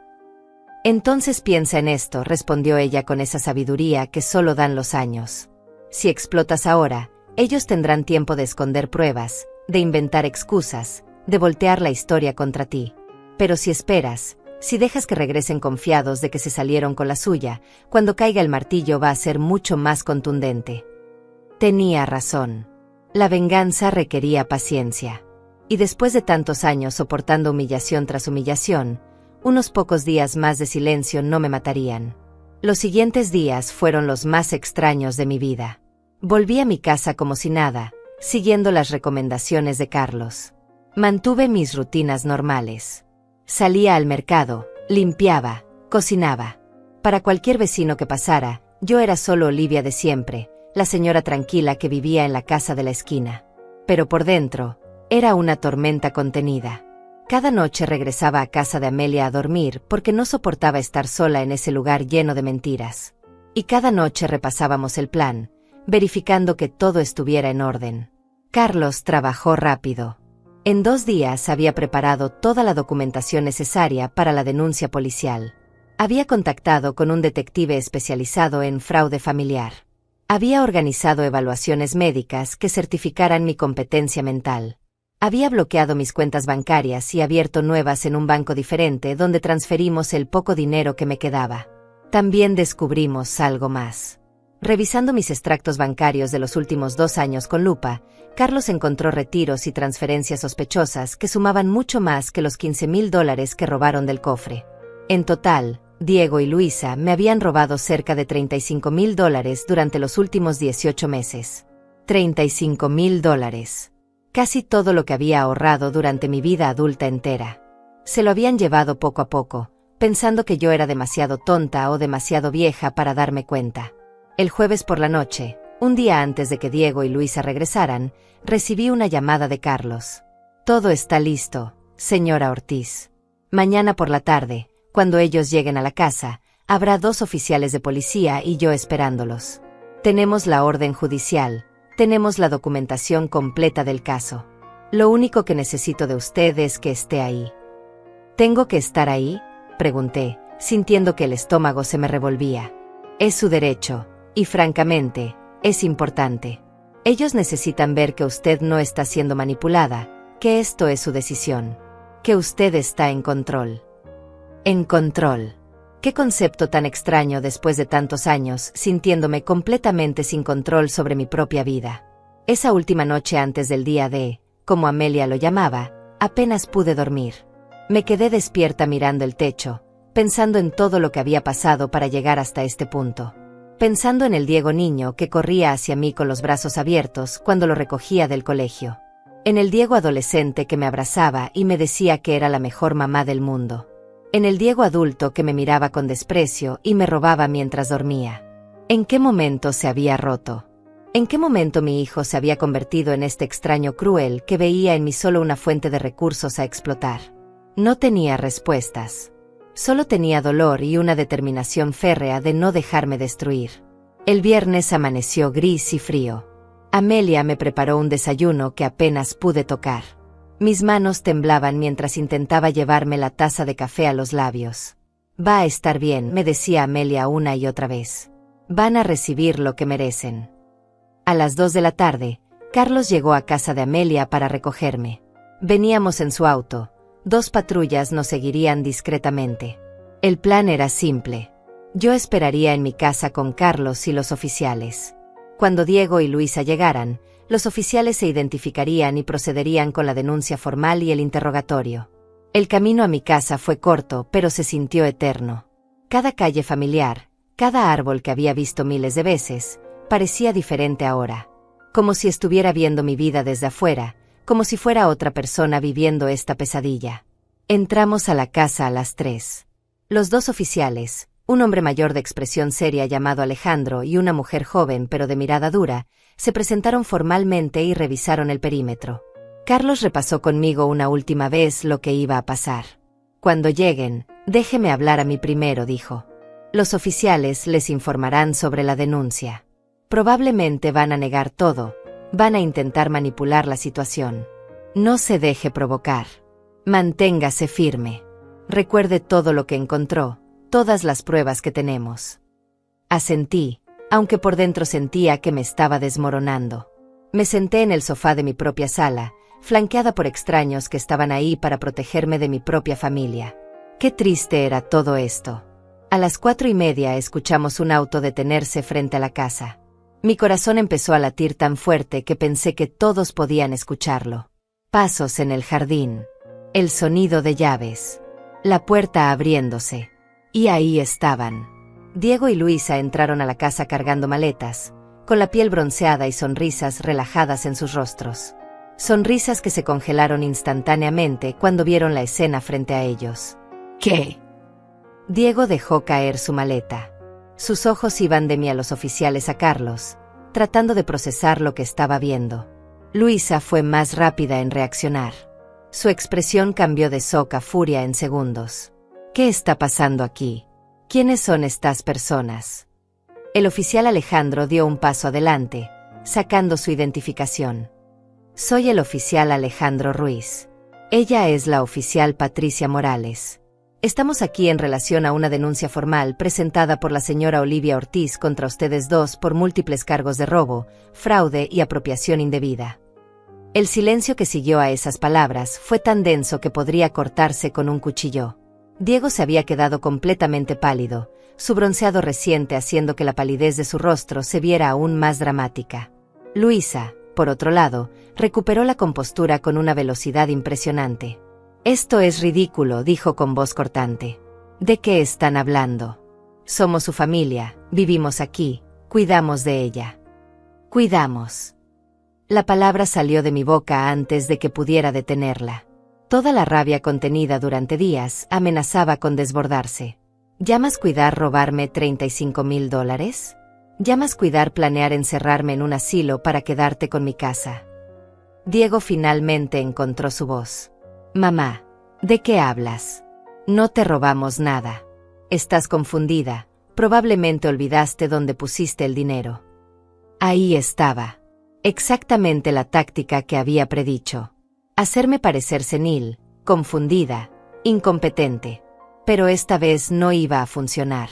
Entonces piensa en esto, respondió ella con esa sabiduría que solo dan los años. Si explotas ahora, ellos tendrán tiempo de esconder pruebas, de inventar excusas, de voltear la historia contra ti. Pero si esperas, si dejas que regresen confiados de que se salieron con la suya, cuando caiga el martillo va a ser mucho más contundente. Tenía razón. La venganza requería paciencia. Y después de tantos años soportando humillación tras humillación, unos pocos días más de silencio no me matarían. Los siguientes días fueron los más extraños de mi vida. Volví a mi casa como si nada, siguiendo las recomendaciones de Carlos. Mantuve mis rutinas normales. Salía al mercado, limpiaba, cocinaba. Para cualquier vecino que pasara, yo era solo Olivia de siempre, la señora tranquila que vivía en la casa de la esquina. Pero por dentro, era una tormenta contenida. Cada noche regresaba a casa de Amelia a dormir porque no soportaba estar sola en ese lugar lleno de mentiras. Y cada noche repasábamos el plan, verificando que todo estuviera en orden. Carlos trabajó rápido. En 2 días había preparado toda la documentación necesaria para la denuncia policial. Había contactado con un detective especializado en fraude familiar. Había organizado evaluaciones médicas que certificaran mi competencia mental. Había bloqueado mis cuentas bancarias y abierto nuevas en un banco diferente donde transferimos el poco dinero que me quedaba. También descubrimos algo más. Revisando mis extractos bancarios de los últimos 2 años con lupa, Carlos encontró retiros y transferencias sospechosas que sumaban mucho más que los $15,000 que robaron del cofre. En total, Diego y Luisa me habían robado cerca de $35,000 durante los últimos 18 meses. $35,000. Casi todo lo que había ahorrado durante mi vida adulta entera. Se lo habían llevado poco a poco, pensando que yo era demasiado tonta o demasiado vieja para darme cuenta. El jueves por la noche, un día antes de que Diego y Luisa regresaran, recibí una llamada de Carlos. Todo está listo, señora Ortiz. Mañana por la tarde, cuando ellos lleguen a la casa, habrá 2 oficiales de policía y yo esperándolos. Tenemos la orden judicial. Tenemos la documentación completa del caso. Lo único que necesito de usted es que esté ahí. ¿Tengo que estar ahí?, pregunté, sintiendo que el estómago se me revolvía. Es su derecho, y francamente, es importante. Ellos necesitan ver que usted no está siendo manipulada, que esto es su decisión, que usted está en control. En control. Qué concepto tan extraño después de tantos años, sintiéndome completamente sin control sobre mi propia vida. Esa última noche antes del día D, como Amelia lo llamaba, apenas pude dormir. Me quedé despierta mirando el techo, pensando en todo lo que había pasado para llegar hasta este punto. Pensando en el Diego niño que corría hacia mí con los brazos abiertos cuando lo recogía del colegio. En el Diego adolescente que me abrazaba y me decía que era la mejor mamá del mundo. En el Diego adulto que me miraba con desprecio y me robaba mientras dormía. ¿En qué momento se había roto? ¿En qué momento mi hijo se había convertido en este extraño cruel que veía en mí solo una fuente de recursos a explotar? No tenía respuestas. Solo tenía dolor y una determinación férrea de no dejarme destruir. El viernes amaneció gris y frío. Amelia me preparó un desayuno que apenas pude tocar. Mis manos temblaban mientras intentaba llevarme la taza de café a los labios. Va a estar bien, me decía Amelia una y otra vez. Van a recibir lo que merecen. A las 2 de la tarde, Carlos llegó a casa de Amelia para recogerme. Veníamos en su auto. 2 patrullas nos seguirían discretamente. El plan era simple. Yo esperaría en mi casa con Carlos y los oficiales. Cuando Diego y Luisa llegaran, los oficiales se identificarían y procederían con la denuncia formal y el interrogatorio. El camino a mi casa fue corto, pero se sintió eterno. Cada calle familiar, cada árbol que había visto miles de veces, parecía diferente ahora. Como si estuviera viendo mi vida desde afuera, como si fuera otra persona viviendo esta pesadilla. Entramos a la casa a las 3. Los 2 oficiales, un hombre mayor de expresión seria llamado Alejandro y una mujer joven pero de mirada dura, se presentaron formalmente y revisaron el perímetro. Carlos repasó conmigo una última vez lo que iba a pasar. Cuando lleguen, déjeme hablar a mí primero, dijo. Los oficiales les informarán sobre la denuncia. Probablemente van a negar todo, van a intentar manipular la situación. No se deje provocar. Manténgase firme. Recuerde todo lo que encontró, todas las pruebas que tenemos. Asentí, aunque por dentro sentía que me estaba desmoronando. Me senté en el sofá de mi propia sala, flanqueada por extraños que estaban ahí para protegerme de mi propia familia. Qué triste era todo esto. A las 4:30 escuchamos un auto detenerse frente a la casa. Mi corazón empezó a latir tan fuerte que pensé que todos podían escucharlo. Pasos en el jardín. El sonido de llaves. La puerta abriéndose. Y ahí estaban. Diego y Luisa entraron a la casa cargando maletas, con la piel bronceada y sonrisas relajadas en sus rostros. Sonrisas que se congelaron instantáneamente cuando vieron la escena frente a ellos. ¿Qué? Diego dejó caer su maleta. Sus ojos iban de mí a los oficiales a Carlos, tratando de procesar lo que estaba viendo. Luisa fue más rápida en reaccionar. Su expresión cambió de shock a furia en segundos. ¿Qué está pasando aquí? ¿Quiénes son estas personas? El oficial Alejandro dio un paso adelante, sacando su identificación. Soy el oficial Alejandro Ruiz. Ella es la oficial Patricia Morales. Estamos aquí en relación a una denuncia formal presentada por la señora Olivia Ortiz contra ustedes dos por múltiples cargos de robo, fraude y apropiación indebida. El silencio que siguió a esas palabras fue tan denso que podría cortarse con un cuchillo. Diego se había quedado completamente pálido, su bronceado reciente haciendo que la palidez de su rostro se viera aún más dramática. Luisa, por otro lado, recuperó la compostura con una velocidad impresionante. Esto es ridículo, dijo con voz cortante. ¿De qué están hablando? Somos su familia, vivimos aquí, cuidamos de ella. Cuidamos. La palabra salió de mi boca antes de que pudiera detenerla. Toda la rabia contenida durante días amenazaba con desbordarse. ¿Llamas cuidar robarme $35,000? ¿Llamas cuidar planear encerrarme en un asilo para quedarte con mi casa? Diego finalmente encontró su voz. Mamá, ¿de qué hablas? No te robamos nada. Estás confundida, probablemente olvidaste dónde pusiste el dinero. Ahí estaba. Exactamente la táctica que había predicho. Hacerme parecer senil, confundida, incompetente. Pero esta vez no iba a funcionar.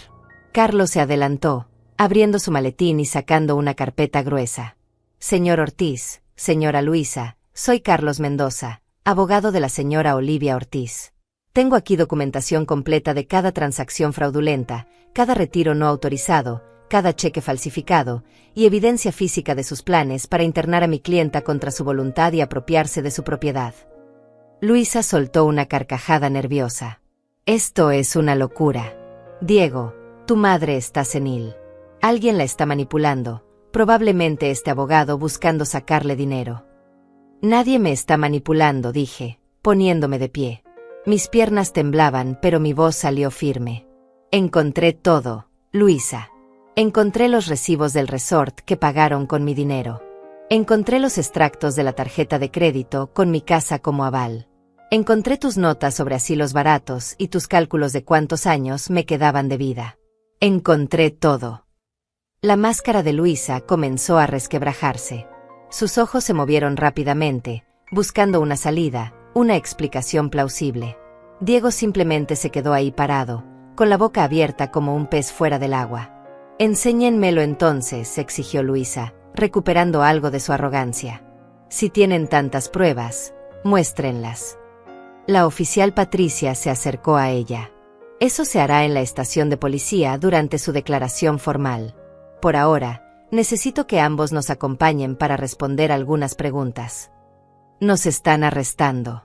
Carlos se adelantó, abriendo su maletín y sacando una carpeta gruesa. Señor Ortiz, señora Luisa, soy Carlos Mendoza, abogado de la señora Olivia Ortiz. Tengo aquí documentación completa de cada transacción fraudulenta, cada retiro no autorizado, cada cheque falsificado, y evidencia física de sus planes para internar a mi clienta contra su voluntad y apropiarse de su propiedad. Luisa soltó una carcajada nerviosa. Esto es una locura. Diego, tu madre está senil. Alguien la está manipulando, probablemente este abogado buscando sacarle dinero. Nadie me está manipulando, dije, poniéndome de pie. Mis piernas temblaban, pero mi voz salió firme. Encontré todo, Luisa. Encontré los recibos del resort que pagaron con mi dinero. Encontré los extractos de la tarjeta de crédito con mi casa como aval. Encontré tus notas sobre asilos baratos y tus cálculos de cuántos años me quedaban de vida. Encontré todo. La máscara de Luisa comenzó a resquebrajarse. Sus ojos se movieron rápidamente, buscando una salida, una explicación plausible. Diego simplemente se quedó ahí parado, con la boca abierta como un pez fuera del agua. «Enséñenmelo entonces», exigió Luisa, recuperando algo de su arrogancia. «Si tienen tantas pruebas, muéstrenlas». La oficial Patricia se acercó a ella. «Eso se hará en la estación de policía durante su declaración formal. Por ahora, necesito que ambos nos acompañen para responder algunas preguntas». «Nos están arrestando».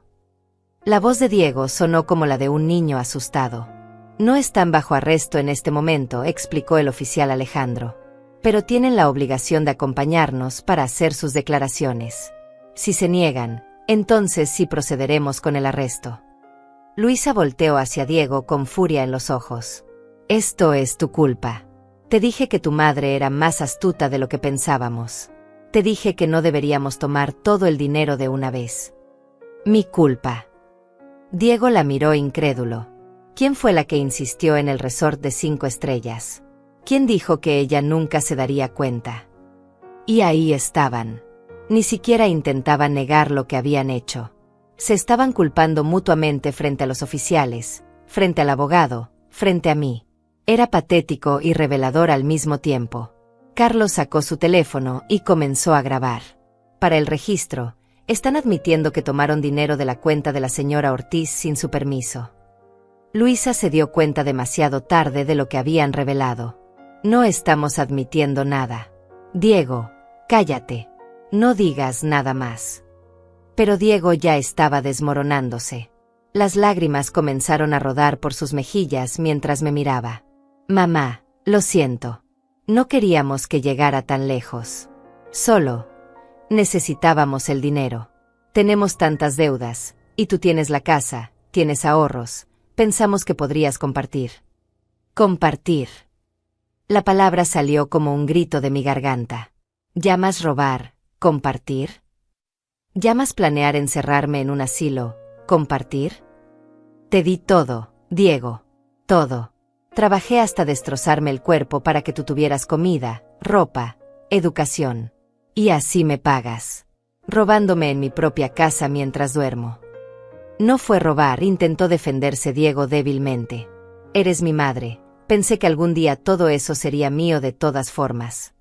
La voz de Diego sonó como la de un niño asustado. «No están bajo arresto en este momento», explicó el oficial Alejandro. «Pero tienen la obligación de acompañarnos para hacer sus declaraciones. Si se niegan, entonces sí procederemos con el arresto». Luisa volteó hacia Diego con furia en los ojos. «Esto es tu culpa. Te dije que tu madre era más astuta de lo que pensábamos. Te dije que no deberíamos tomar todo el dinero de una vez». «Mi culpa». Diego la miró incrédulo. ¿Quién fue la que insistió en el resort de 5 estrellas? ¿Quién dijo que ella nunca se daría cuenta? Y ahí estaban. Ni siquiera intentaban negar lo que habían hecho. Se estaban culpando mutuamente frente a los oficiales, frente al abogado, frente a mí. Era patético y revelador al mismo tiempo. Carlos sacó su teléfono y comenzó a grabar. Para el registro, están admitiendo que tomaron dinero de la cuenta de la señora Ortiz sin su permiso. Luisa se dio cuenta demasiado tarde de lo que habían revelado. «No estamos admitiendo nada. Diego, cállate. No digas nada más». Pero Diego ya estaba desmoronándose. Las lágrimas comenzaron a rodar por sus mejillas mientras me miraba. «Mamá, lo siento. No queríamos que llegara tan lejos. Solo necesitábamos el dinero. Tenemos tantas deudas, y tú tienes la casa, tienes ahorros. Pensamos que podrías compartir». «Compartir». La palabra salió como un grito de mi garganta. ¿Llamas robar, compartir? ¿Llamas planear encerrarme en un asilo, compartir? Te di todo, Diego. Todo. Trabajé hasta destrozarme el cuerpo para que tú tuvieras comida, ropa, educación. Y así me pagas. Robándome en mi propia casa mientras duermo. No fue robar, intentó defenderse Diego débilmente. Eres mi madre, pensé que algún día todo eso sería mío de todas formas.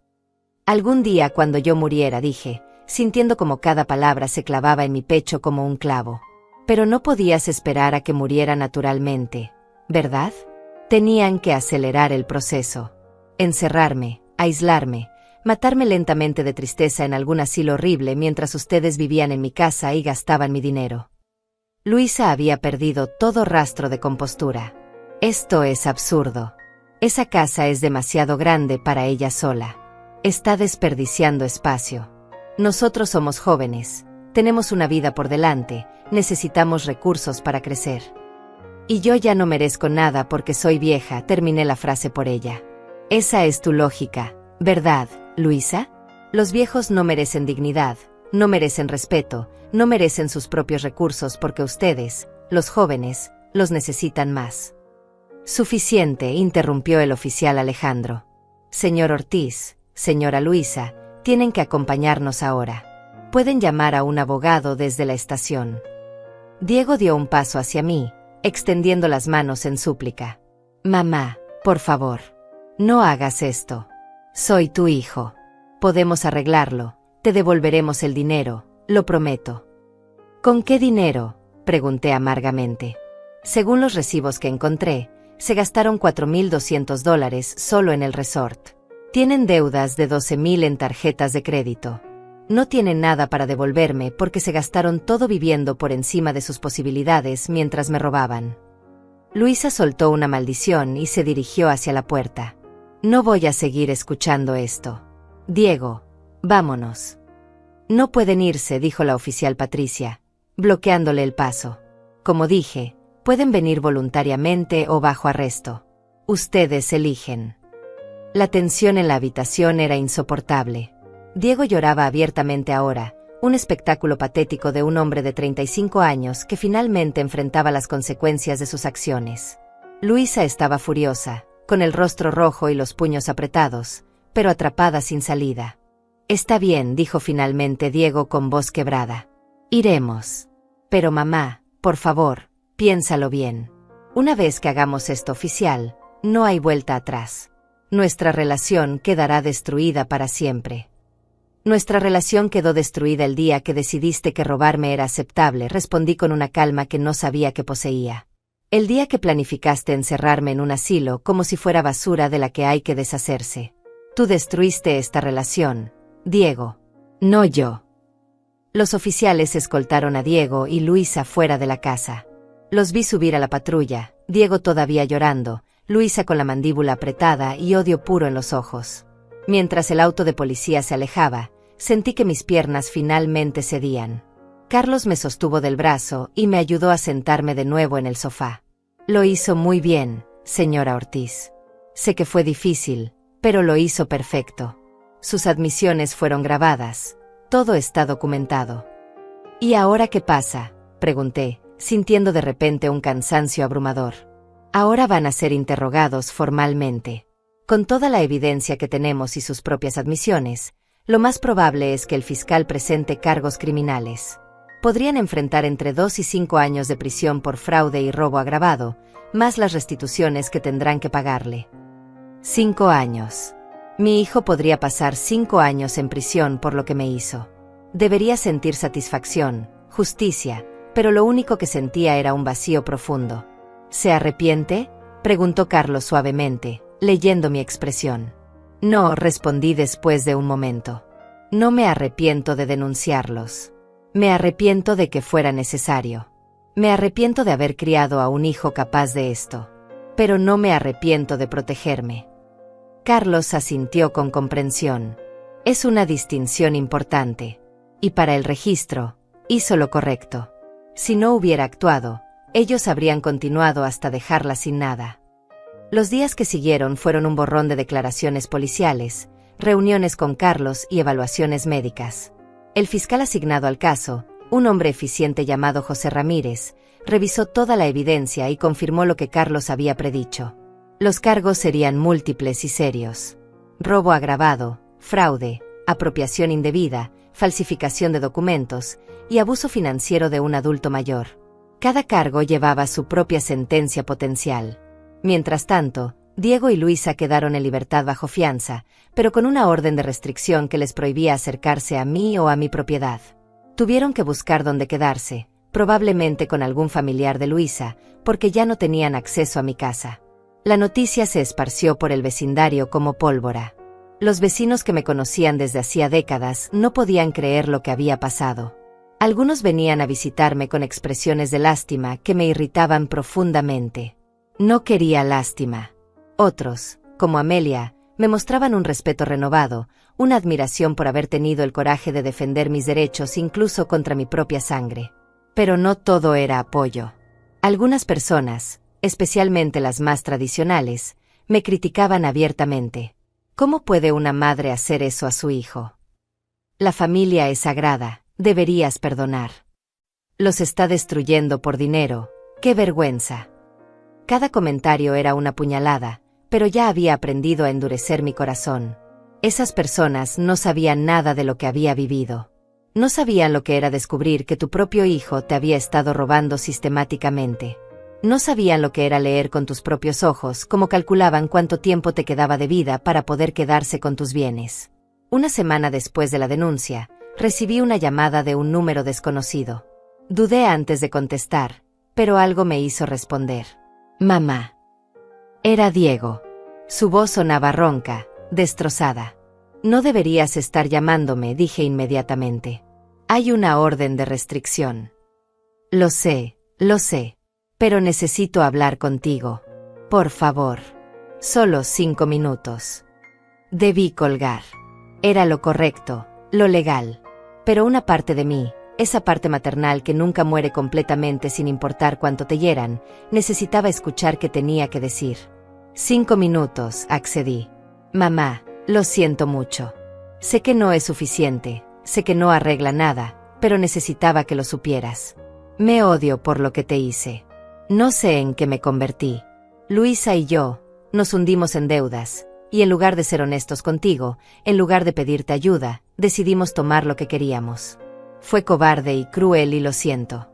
Algún día cuando yo muriera, dije, sintiendo como cada palabra se clavaba en mi pecho como un clavo. Pero no podías esperar a que muriera naturalmente, ¿verdad? Tenían que acelerar el proceso. Encerrarme, aislarme, matarme lentamente de tristeza en algún asilo horrible mientras ustedes vivían en mi casa y gastaban mi dinero. Luisa había perdido todo rastro de compostura. Esto es absurdo. Esa casa es demasiado grande para ella sola. Está desperdiciando espacio. Nosotros somos jóvenes, tenemos una vida por delante, necesitamos recursos para crecer. Y yo ya no merezco nada porque soy vieja, terminé la frase por ella. Esa es tu lógica, ¿verdad, Luisa? Los viejos no merecen dignidad, no merecen respeto, no merecen sus propios recursos porque ustedes, los jóvenes, los necesitan más. Suficiente, interrumpió el oficial Alejandro. Señor Ortiz, señora Luisa, tienen que acompañarnos ahora. Pueden llamar a un abogado desde la estación. Diego dio un paso hacia mí, extendiendo las manos en súplica. Mamá, por favor, no hagas esto. Soy tu hijo. Podemos arreglarlo, te devolveremos el dinero, lo prometo. ¿Con qué dinero?, pregunté amargamente. Según los recibos que encontré, se gastaron $4,200 solo en el resort. Tienen deudas de $12,000 en tarjetas de crédito. No tienen nada para devolverme porque se gastaron todo viviendo por encima de sus posibilidades mientras me robaban. Luisa soltó una maldición y se dirigió hacia la puerta. No voy a seguir escuchando esto. Diego, vámonos. No pueden irse, dijo la oficial Patricia, bloqueándole el paso. Como dije, pueden venir voluntariamente o bajo arresto. Ustedes eligen. La tensión en la habitación era insoportable. Diego lloraba abiertamente ahora, un espectáculo patético de un hombre de 35 años que finalmente enfrentaba las consecuencias de sus acciones. Luisa estaba furiosa, con el rostro rojo y los puños apretados, pero atrapada sin salida. Está bien, dijo finalmente Diego con voz quebrada. Iremos. Pero mamá, por favor, piénsalo bien. Una vez que hagamos esto oficial, no hay vuelta atrás. Nuestra relación quedará destruida para siempre. Nuestra relación quedó destruida el día que decidiste que robarme era aceptable, respondí con una calma que no sabía que poseía. El día que planificaste encerrarme en un asilo como si fuera basura de la que hay que deshacerse. Tú destruiste esta relación, Diego. No yo. Los oficiales escoltaron a Diego y Luisa fuera de la casa. Los vi subir a la patrulla, Diego todavía llorando, Luisa con la mandíbula apretada y odio puro en los ojos. Mientras el auto de policía se alejaba, sentí que mis piernas finalmente cedían. Carlos me sostuvo del brazo y me ayudó a sentarme de nuevo en el sofá. Lo hizo muy bien, señora Ortiz. Sé que fue difícil, pero lo hizo perfecto. Sus admisiones fueron grabadas. Todo está documentado. ¿Y ahora qué pasa?, pregunté, sintiendo de repente un cansancio abrumador. Ahora van a ser interrogados formalmente. Con toda la evidencia que tenemos y sus propias admisiones, lo más probable es que el fiscal presente cargos criminales. Podrían enfrentar entre 2 y 5 años de prisión por fraude y robo agravado, más las restituciones que tendrán que pagarle. 5 años. Mi hijo podría pasar 5 años en prisión por lo que me hizo. Debería sentir satisfacción, justicia, pero lo único que sentía era un vacío profundo. ¿Se arrepiente?, preguntó Carlos suavemente, leyendo mi expresión. No, respondí después de un momento. No me arrepiento de denunciarlos. Me arrepiento de que fuera necesario. Me arrepiento de haber criado a un hijo capaz de esto. Pero no me arrepiento de protegerme. Carlos asintió con comprensión. Es una distinción importante. Y para el registro, hizo lo correcto. Si no hubiera actuado, ellos habrían continuado hasta dejarla sin nada. Los días que siguieron fueron un borrón de declaraciones policiales, reuniones con Carlos y evaluaciones médicas. El fiscal asignado al caso, un hombre eficiente llamado José Ramírez, revisó toda la evidencia y confirmó lo que Carlos había predicho. Los cargos serían múltiples y serios. Robo agravado, fraude, apropiación indebida, falsificación de documentos y abuso financiero de un adulto mayor. Cada cargo llevaba su propia sentencia potencial. Mientras tanto, Diego y Luisa quedaron en libertad bajo fianza, pero con una orden de restricción que les prohibía acercarse a mí o a mi propiedad. Tuvieron que buscar dónde quedarse, probablemente con algún familiar de Luisa, porque ya no tenían acceso a mi casa. La noticia se esparció por el vecindario como pólvora. Los vecinos que me conocían desde hacía décadas no podían creer lo que había pasado. Algunos venían a visitarme con expresiones de lástima que me irritaban profundamente. No quería lástima. Otros, como Amelia, me mostraban un respeto renovado, una admiración por haber tenido el coraje de defender mis derechos incluso contra mi propia sangre. Pero no todo era apoyo. Algunas personas, especialmente las más tradicionales, me criticaban abiertamente. ¿Cómo puede una madre hacer eso a su hijo? La familia es sagrada, deberías perdonar. Los está destruyendo por dinero, ¡qué vergüenza! Cada comentario era una puñalada, pero ya había aprendido a endurecer mi corazón. Esas personas no sabían nada de lo que había vivido. No sabían lo que era descubrir que tu propio hijo te había estado robando sistemáticamente. No sabían lo que era leer con tus propios ojos cómo calculaban cuánto tiempo te quedaba de vida para poder quedarse con tus bienes. Una semana después de la denuncia, recibí una llamada de un número desconocido. Dudé antes de contestar, pero algo me hizo responder. Mamá. Era Diego. Su voz sonaba ronca, destrozada. No deberías estar llamándome, dije inmediatamente. Hay una orden de restricción. Lo sé, pero necesito hablar contigo. Por favor. Solo 5 minutos. Debí colgar. Era lo correcto, lo legal. Pero una parte de mí, esa parte maternal que nunca muere completamente sin importar cuánto te hieran, necesitaba escuchar qué tenía que decir. 5 minutos, accedí. Mamá, lo siento mucho. Sé que no es suficiente, sé que no arregla nada, pero necesitaba que lo supieras. Me odio por lo que te hice. No sé en qué me convertí. Luisa y yo, nos hundimos en deudas, y en lugar de ser honestos contigo, en lugar de pedirte ayuda, decidimos tomar lo que queríamos. Fue cobarde y cruel y lo siento.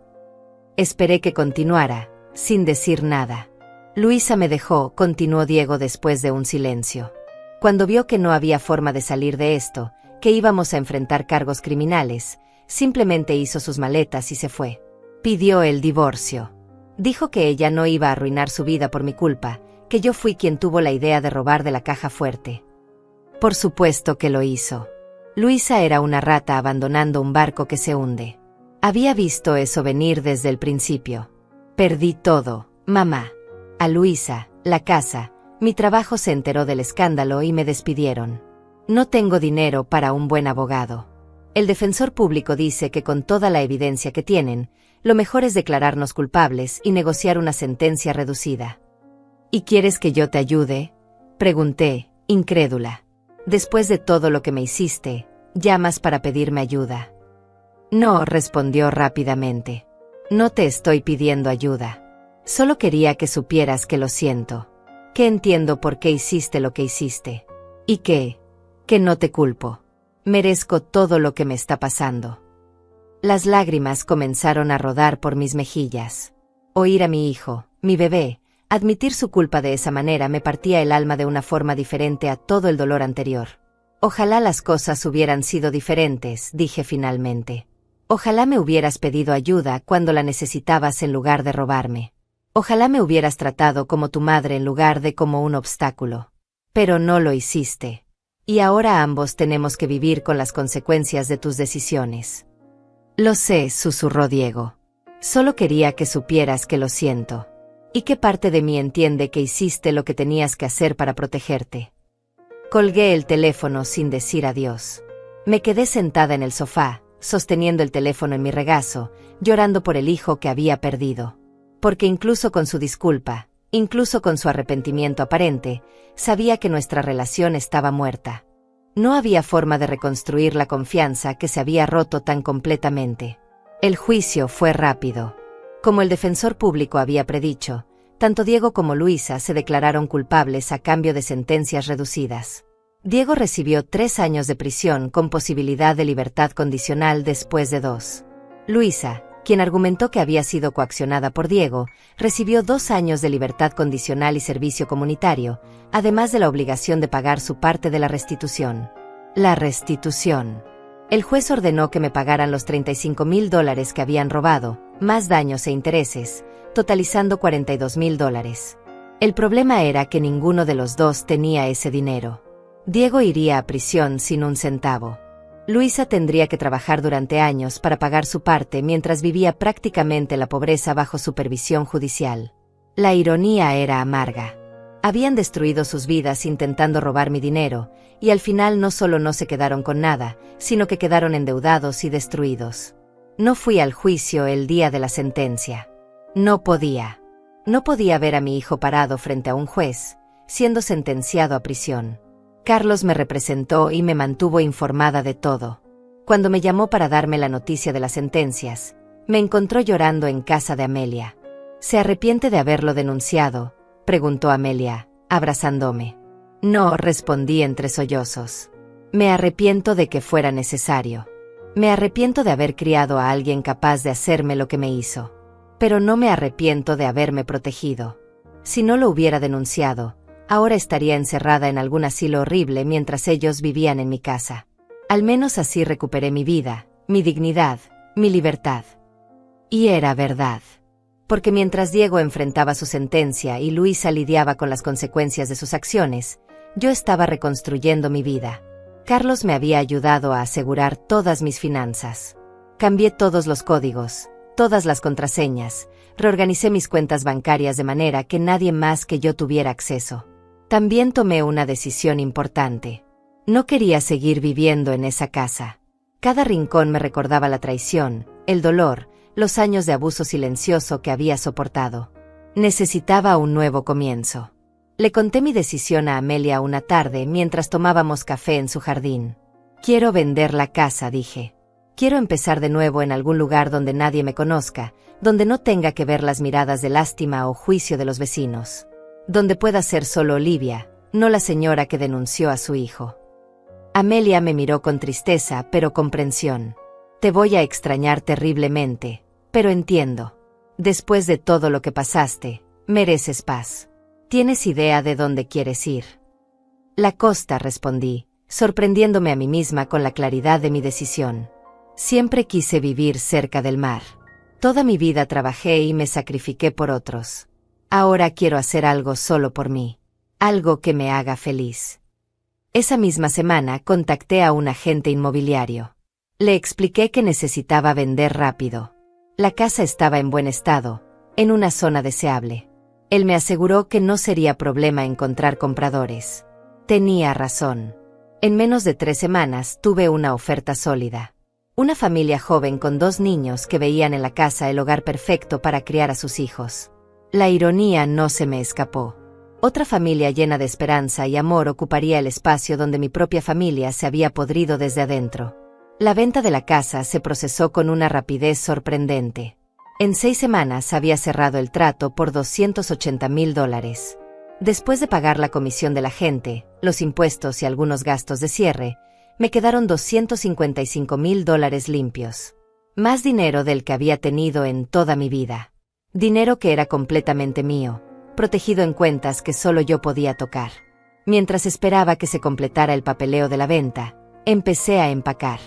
Esperé que continuara, sin decir nada. Luisa me dejó, continuó Diego después de un silencio. Cuando vio que no había forma de salir de esto, que íbamos a enfrentar cargos criminales, simplemente hizo sus maletas y se fue. Pidió el divorcio. Dijo que ella no iba a arruinar su vida por mi culpa, que yo fui quien tuvo la idea de robar de la caja fuerte. Por supuesto que lo hizo. Luisa era una rata abandonando un barco que se hunde. Había visto eso venir desde el principio. Perdí todo, mamá. A Luisa, la casa, mi trabajo se enteró del escándalo y me despidieron. No tengo dinero para un buen abogado. El defensor público dice que con toda la evidencia que tienen, lo mejor es declararnos culpables y negociar una sentencia reducida. ¿Y quieres que yo te ayude?, pregunté, incrédula. Después de todo lo que me hiciste, ¿llamas para pedirme ayuda? No, respondió rápidamente. No te estoy pidiendo ayuda. Solo quería que supieras que lo siento. Que entiendo por qué hiciste lo que hiciste. Y que no te culpo. Merezco todo lo que me está pasando. Las lágrimas comenzaron a rodar por mis mejillas. Oír a mi hijo, mi bebé, admitir su culpa de esa manera me partía el alma de una forma diferente a todo el dolor anterior. Ojalá las cosas hubieran sido diferentes, dije finalmente. Ojalá me hubieras pedido ayuda cuando la necesitabas en lugar de robarme. Ojalá me hubieras tratado como tu madre en lugar de como un obstáculo. Pero no lo hiciste. Y ahora ambos tenemos que vivir con las consecuencias de tus decisiones. Lo sé, susurró Diego. Solo quería que supieras que lo siento. ¿Y qué parte de mí entiende que hiciste lo que tenías que hacer para protegerte? Colgué el teléfono sin decir adiós. Me quedé sentada en el sofá, sosteniendo el teléfono en mi regazo, llorando por el hijo que había perdido. Porque incluso con su disculpa, incluso con su arrepentimiento aparente, sabía que nuestra relación estaba muerta. No había forma de reconstruir la confianza que se había roto tan completamente. El juicio fue rápido. Como el defensor público había predicho, tanto Diego como Luisa se declararon culpables a cambio de sentencias reducidas. Diego recibió 3 años de prisión con posibilidad de libertad condicional después de 2. Luisa, quien argumentó que había sido coaccionada por Diego, recibió 2 años de libertad condicional y servicio comunitario, además de la obligación de pagar su parte de la restitución. La restitución. El juez ordenó que me pagaran los $35,000 que habían robado, más daños e intereses, totalizando $42,000. El problema era que ninguno de los dos tenía ese dinero. Diego iría a prisión sin un centavo. Luisa tendría que trabajar durante años para pagar su parte mientras vivía prácticamente la pobreza bajo supervisión judicial. La ironía era amarga. Habían destruido sus vidas intentando robar mi dinero, y al final no solo no se quedaron con nada, sino que quedaron endeudados y destruidos. No fui al juicio el día de la sentencia. No podía. No podía ver a mi hijo parado frente a un juez, siendo sentenciado a prisión. Carlos me representó y me mantuvo informada de todo. Cuando me llamó para darme la noticia de las sentencias, me encontró llorando en casa de Amelia. ¿Se arrepiente de haberlo denunciado?, preguntó Amelia, abrazándome. No, respondí entre sollozos. Me arrepiento de que fuera necesario. Me arrepiento de haber criado a alguien capaz de hacerme lo que me hizo. Pero no me arrepiento de haberme protegido. Si no lo hubiera denunciado, ahora estaría encerrada en algún asilo horrible mientras ellos vivían en mi casa. Al menos así recuperé mi vida, mi dignidad, mi libertad. Y era verdad. Porque mientras Diego enfrentaba su sentencia y Luisa lidiaba con las consecuencias de sus acciones, yo estaba reconstruyendo mi vida. Carlos me había ayudado a asegurar todas mis finanzas. Cambié todos los códigos, todas las contraseñas, reorganicé mis cuentas bancarias de manera que nadie más que yo tuviera acceso. También tomé una decisión importante. No quería seguir viviendo en esa casa. Cada rincón me recordaba la traición, el dolor, los años de abuso silencioso que había soportado. Necesitaba un nuevo comienzo. Le conté mi decisión a Amelia una tarde mientras tomábamos café en su jardín. Quiero vender la casa, dije. Quiero empezar de nuevo en algún lugar donde nadie me conozca, donde no tenga que ver las miradas de lástima o juicio de los vecinos. Donde pueda ser solo Olivia, no la señora que denunció a su hijo. Amelia me miró con tristeza pero comprensión. Te voy a extrañar terriblemente, pero entiendo. Después de todo lo que pasaste, mereces paz. ¿Tienes idea de dónde quieres ir? La costa, respondí, sorprendiéndome a mí misma con la claridad de mi decisión. Siempre quise vivir cerca del mar. Toda mi vida trabajé y me sacrifiqué por otros. Ahora quiero hacer algo solo por mí. Algo que me haga feliz. Esa misma semana contacté a un agente inmobiliario. Le expliqué que necesitaba vender rápido. La casa estaba en buen estado, en una zona deseable. Él me aseguró que no sería problema encontrar compradores. Tenía razón. En menos de 3 semanas tuve una oferta sólida. Una familia joven con 2 niños que veían en la casa el hogar perfecto para criar a sus hijos. La ironía no se me escapó. Otra familia llena de esperanza y amor ocuparía el espacio donde mi propia familia se había podrido desde adentro. La venta de la casa se procesó con una rapidez sorprendente. En 6 semanas había cerrado el trato por $280,000. Después de pagar la comisión del agente, los impuestos y algunos gastos de cierre, me quedaron $255,000 limpios. Más dinero del que había tenido en toda mi vida. Dinero que era completamente mío, protegido en cuentas que solo yo podía tocar. Mientras esperaba que se completara el papeleo de la venta, empecé a empacar.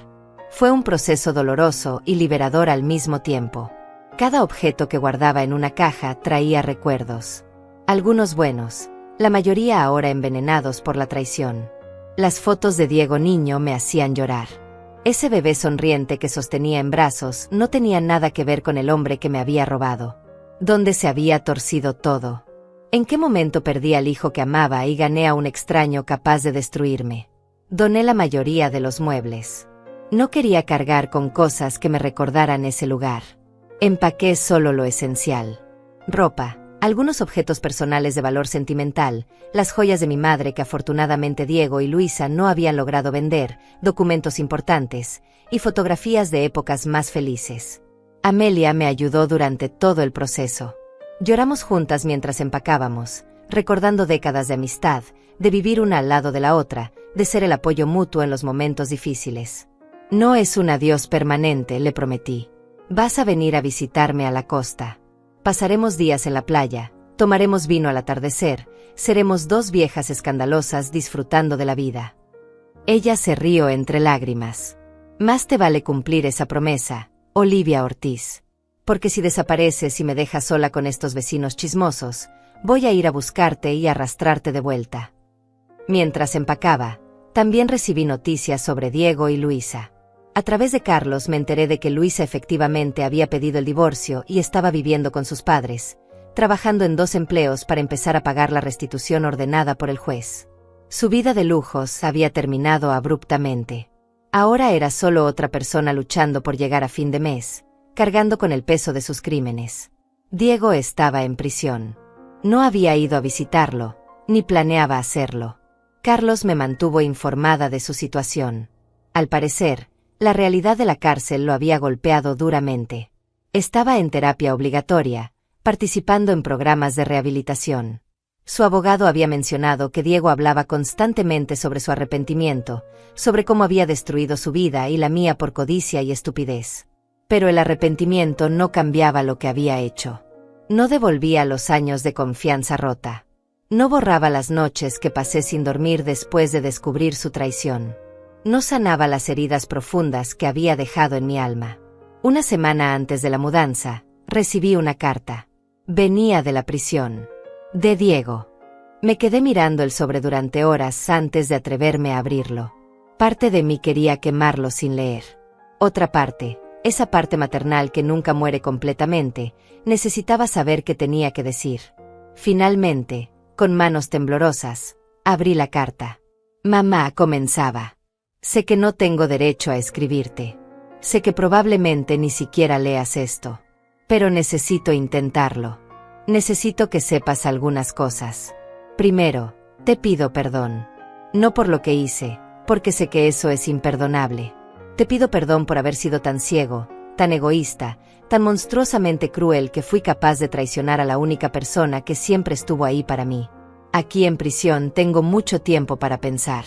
Fue un proceso doloroso y liberador al mismo tiempo. Cada objeto que guardaba en una caja traía recuerdos. Algunos buenos, la mayoría ahora envenenados por la traición. Las fotos de Diego niño me hacían llorar. Ese bebé sonriente que sostenía en brazos no tenía nada que ver con el hombre que me había robado. ¿Dónde se había torcido todo? ¿En qué momento perdí al hijo que amaba y gané a un extraño capaz de destruirme? Doné la mayoría de los muebles. No quería cargar con cosas que me recordaran ese lugar. Empaqué solo lo esencial. Ropa, algunos objetos personales de valor sentimental, las joyas de mi madre que afortunadamente Diego y Luisa no habían logrado vender, documentos importantes, y fotografías de épocas más felices. Amelia me ayudó durante todo el proceso. Lloramos juntas mientras empacábamos, recordando décadas de amistad, de vivir una al lado de la otra, de ser el apoyo mutuo en los momentos difíciles. No es un adiós permanente, le prometí. Vas a venir a visitarme a la costa. Pasaremos días en la playa, tomaremos vino al atardecer, seremos 2 viejas escandalosas disfrutando de la vida. Ella se rió entre lágrimas. Más te vale cumplir esa promesa, Olivia Ortiz. Porque si desapareces y me dejas sola con estos vecinos chismosos, voy a ir a buscarte y arrastrarte de vuelta. Mientras empacaba, también recibí noticias sobre Diego y Luisa. A través de Carlos me enteré de que Luisa efectivamente había pedido el divorcio y estaba viviendo con sus padres, trabajando en 2 empleos para empezar a pagar la restitución ordenada por el juez. Su vida de lujos había terminado abruptamente. Ahora era solo otra persona luchando por llegar a fin de mes, cargando con el peso de sus crímenes. Diego estaba en prisión. No había ido a visitarlo, ni planeaba hacerlo. Carlos me mantuvo informada de su situación. Al parecer, la realidad de la cárcel lo había golpeado duramente. Estaba en terapia obligatoria, participando en programas de rehabilitación. Su abogado había mencionado que Diego hablaba constantemente sobre su arrepentimiento, sobre cómo había destruido su vida y la mía por codicia y estupidez. Pero el arrepentimiento no cambiaba lo que había hecho. No devolvía los años de confianza rota. No borraba las noches que pasé sin dormir después de descubrir su traición. No sanaba las heridas profundas que había dejado en mi alma. Una semana antes de la mudanza, recibí una carta. Venía de la prisión. De Diego. Me quedé mirando el sobre durante horas antes de atreverme a abrirlo. Parte de mí quería quemarlo sin leer. Otra parte, esa parte maternal que nunca muere completamente, necesitaba saber qué tenía que decir. Finalmente, con manos temblorosas, abrí la carta. Mamá, comenzaba. Sé que no tengo derecho a escribirte. Sé que probablemente ni siquiera leas esto. Pero necesito intentarlo. Necesito que sepas algunas cosas. Primero, te pido perdón. No por lo que hice, porque sé que eso es imperdonable. Te pido perdón por haber sido tan ciego, tan egoísta, tan monstruosamente cruel que fui capaz de traicionar a la única persona que siempre estuvo ahí para mí. Aquí en prisión tengo mucho tiempo para pensar.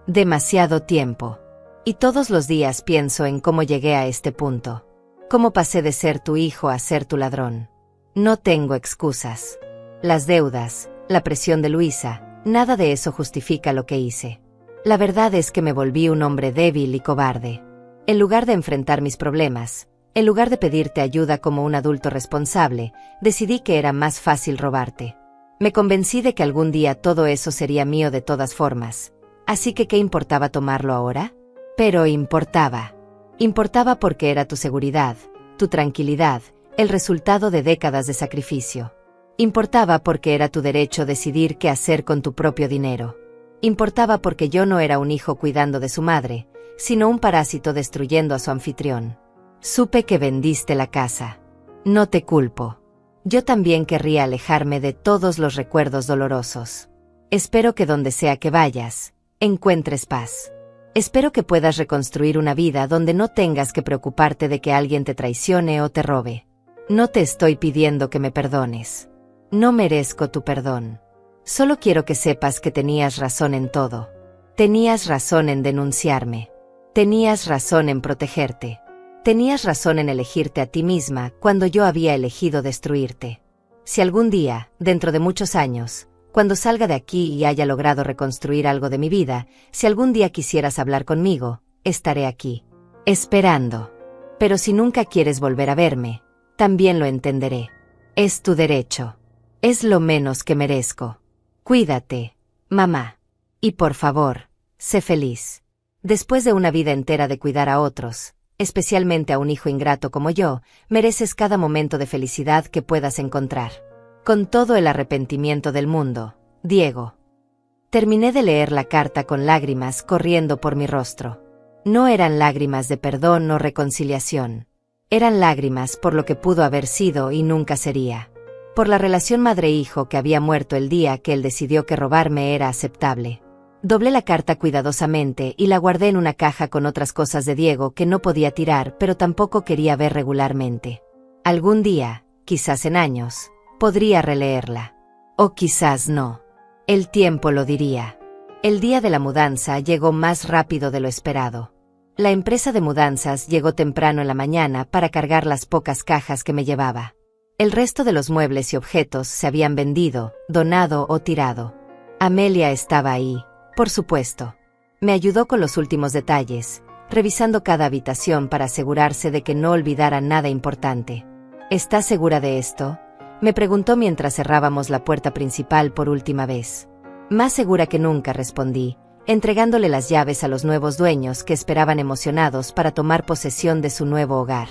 Demasiado tiempo. Y todos los días pienso en cómo llegué a este punto. Cómo pasé de ser tu hijo a ser tu ladrón. No tengo excusas. Las deudas, la presión de Luisa, nada de eso justifica lo que hice. La verdad es que me volví un hombre débil y cobarde. En lugar de enfrentar mis problemas, en lugar de pedirte ayuda como un adulto responsable, decidí que era más fácil robarte. Me convencí de que algún día todo eso sería mío de todas formas. Así que ¿qué importaba tomarlo ahora? Pero importaba. Importaba porque era tu seguridad, tu tranquilidad, el resultado de décadas de sacrificio. Importaba porque era tu derecho decidir qué hacer con tu propio dinero. Importaba porque yo no era un hijo cuidando de su madre, sino un parásito destruyendo a su anfitrión. Supe que vendiste la casa. No te culpo. Yo también querría alejarme de todos los recuerdos dolorosos. Espero que donde sea que vayas, encuentres paz. Espero que puedas reconstruir una vida donde no tengas que preocuparte de que alguien te traicione o te robe. No te estoy pidiendo que me perdones. No merezco tu perdón. Solo quiero que sepas que tenías razón en todo. Tenías razón en denunciarme. Tenías razón en protegerte. Tenías razón en elegirte a ti misma cuando yo había elegido destruirte. Si algún día, dentro de muchos años, cuando salga de aquí y haya logrado reconstruir algo de mi vida, si algún día quisieras hablar conmigo, estaré aquí, esperando. Pero si nunca quieres volver a verme, también lo entenderé. Es tu derecho. Es lo menos que merezco. Cuídate, mamá. Y por favor, sé feliz. Después de una vida entera de cuidar a otros, especialmente a un hijo ingrato como yo, mereces cada momento de felicidad que puedas encontrar. Con todo el arrepentimiento del mundo, Diego. Terminé de leer la carta con lágrimas corriendo por mi rostro. No eran lágrimas de perdón o reconciliación. Eran lágrimas por lo que pudo haber sido y nunca sería. Por la relación madre-hijo que había muerto el día que él decidió que robarme era aceptable. Doblé la carta cuidadosamente y la guardé en una caja con otras cosas de Diego que no podía tirar pero tampoco quería ver regularmente. Algún día, quizás en años, podría releerla. O quizás no. El tiempo lo diría. El día de la mudanza llegó más rápido de lo esperado. La empresa de mudanzas llegó temprano en la mañana para cargar las pocas cajas que me llevaba. El resto de los muebles y objetos se habían vendido, donado o tirado. Amelia estaba ahí, por supuesto. Me ayudó con los últimos detalles, revisando cada habitación para asegurarse de que no olvidara nada importante. ¿Estás segura de esto?, me preguntó mientras cerrábamos la puerta principal por última vez. Más segura que nunca, respondí, entregándole las llaves a los nuevos dueños que esperaban emocionados para tomar posesión de su nuevo hogar.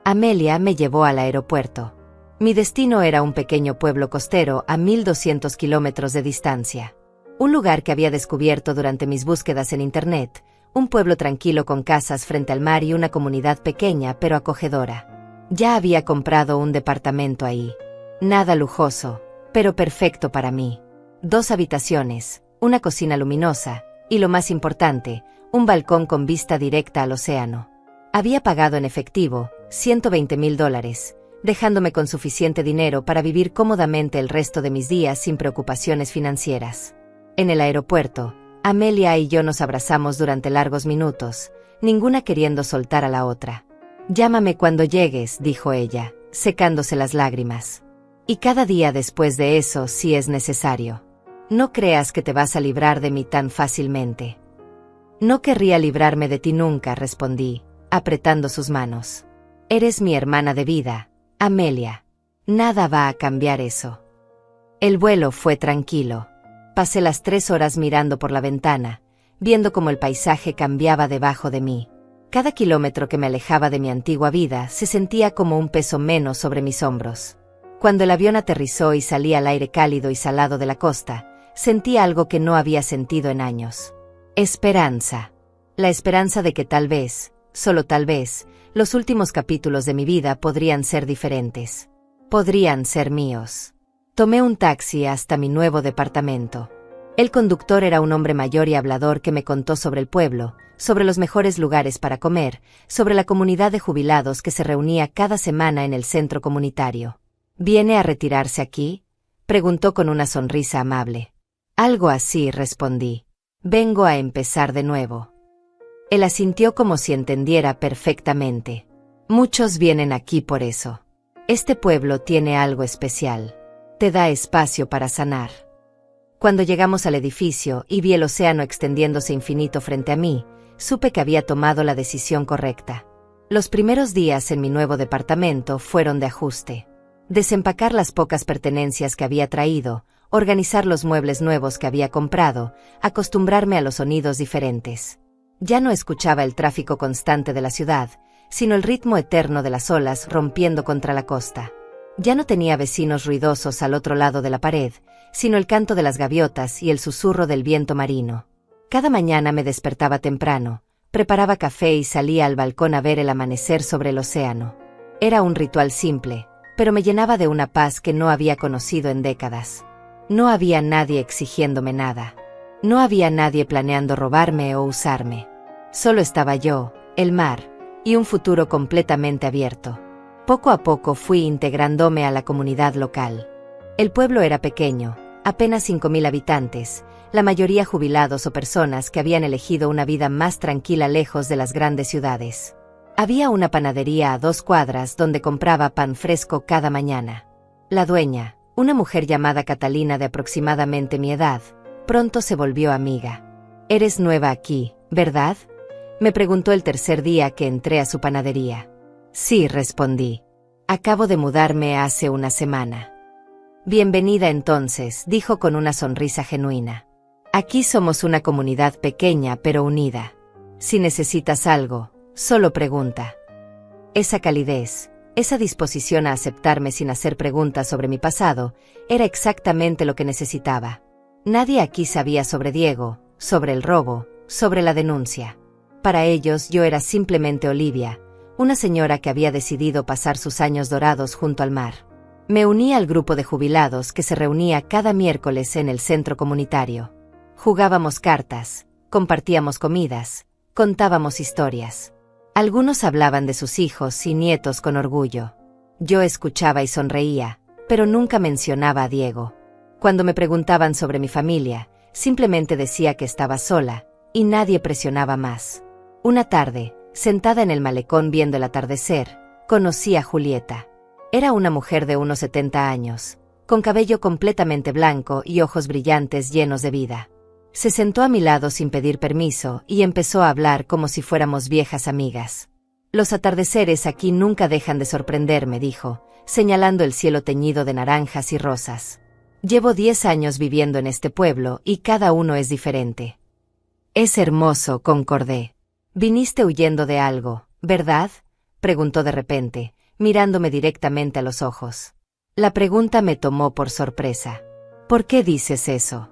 Amelia me llevó al aeropuerto. Mi destino era un pequeño pueblo costero a 1200 kilómetros de distancia. Un lugar que había descubierto durante mis búsquedas en Internet, un pueblo tranquilo con casas frente al mar y una comunidad pequeña pero acogedora. Ya había comprado un departamento ahí. Nada lujoso, pero perfecto para mí. 2 habitaciones, una cocina luminosa, y lo más importante, un balcón con vista directa al océano. Había pagado en efectivo, $120,000, dejándome con suficiente dinero para vivir cómodamente el resto de mis días sin preocupaciones financieras. En el aeropuerto, Amelia y yo nos abrazamos durante largos minutos, ninguna queriendo soltar a la otra. «Llámame cuando llegues», dijo ella, secándose las lágrimas. «Y cada día después de eso si es necesario. No creas que te vas a librar de mí tan fácilmente». «No querría librarme de ti nunca», respondí, apretando sus manos. «Eres mi hermana de vida, Amelia. Nada va a cambiar eso». El vuelo fue tranquilo. Pasé las 3 horas mirando por la ventana, viendo cómo el paisaje cambiaba debajo de mí. Cada kilómetro que me alejaba de mi antigua vida se sentía como un peso menos sobre mis hombros. Cuando el avión aterrizó y salí al aire cálido y salado de la costa, sentí algo que no había sentido en años. Esperanza. La esperanza de que tal vez, solo tal vez, los últimos capítulos de mi vida podrían ser diferentes. Podrían ser míos. Tomé un taxi hasta mi nuevo departamento. El conductor era un hombre mayor y hablador que me contó sobre el pueblo, sobre los mejores lugares para comer, sobre la comunidad de jubilados que se reunía cada semana en el centro comunitario. «¿Viene a retirarse aquí?», preguntó con una sonrisa amable. «Algo así», respondí. «Vengo a empezar de nuevo». Él asintió como si entendiera perfectamente. Muchos vienen aquí por eso. Este pueblo tiene algo especial. Te da espacio para sanar. Cuando llegamos al edificio y vi el océano extendiéndose infinito frente a mí, supe que había tomado la decisión correcta. Los primeros días en mi nuevo departamento fueron de ajuste. Desempacar las pocas pertenencias que había traído, organizar los muebles nuevos que había comprado, acostumbrarme a los sonidos diferentes. Ya no escuchaba el tráfico constante de la ciudad, sino el ritmo eterno de las olas rompiendo contra la costa. Ya no tenía vecinos ruidosos al otro lado de la pared, sino el canto de las gaviotas y el susurro del viento marino. Cada mañana me despertaba temprano, preparaba café y salía al balcón a ver el amanecer sobre el océano. Era un ritual simple, pero me llenaba de una paz que no había conocido en décadas. No había nadie exigiéndome nada. No había nadie planeando robarme o usarme. Solo estaba yo, el mar, y un futuro completamente abierto. Poco a poco fui integrándome a la comunidad local. El pueblo era pequeño, apenas 5.000 habitantes, la mayoría jubilados o personas que habían elegido una vida más tranquila lejos de las grandes ciudades. Había una panadería a 2 cuadras donde compraba pan fresco cada mañana. La dueña, una mujer llamada Catalina de aproximadamente mi edad, pronto se volvió amiga. «¿Eres nueva aquí, verdad?», me preguntó el tercer día que entré a su panadería. «Sí», respondí. «Acabo de mudarme hace una semana». «Bienvenida entonces», dijo con una sonrisa genuina. «Aquí somos una comunidad pequeña pero unida. Si necesitas algo, solo pregunta». Esa calidez, esa disposición a aceptarme sin hacer preguntas sobre mi pasado, era exactamente lo que necesitaba. Nadie aquí sabía sobre Diego, sobre el robo, sobre la denuncia. Para ellos yo era simplemente Olivia, una señora que había decidido pasar sus años dorados junto al mar. Me uní al grupo de jubilados que se reunía cada miércoles en el centro comunitario. Jugábamos cartas, compartíamos comidas, contábamos historias. Algunos hablaban de sus hijos y nietos con orgullo. Yo escuchaba y sonreía, pero nunca mencionaba a Diego. Cuando me preguntaban sobre mi familia, simplemente decía que estaba sola, y nadie presionaba más. Una tarde, sentada en el malecón viendo el atardecer, conocí a Julieta. Era una mujer de unos 70 años, con cabello completamente blanco y ojos brillantes llenos de vida. Se sentó a mi lado sin pedir permiso y empezó a hablar como si fuéramos viejas amigas. «Los atardeceres aquí nunca dejan de sorprenderme», dijo, señalando el cielo teñido de naranjas y rosas. «Llevo 10 años viviendo en este pueblo y cada uno es diferente». «Es hermoso», concordé. «Viniste huyendo de algo, ¿verdad?», preguntó de repente, mirándome directamente a los ojos. La pregunta me tomó por sorpresa. «¿Por qué dices eso?».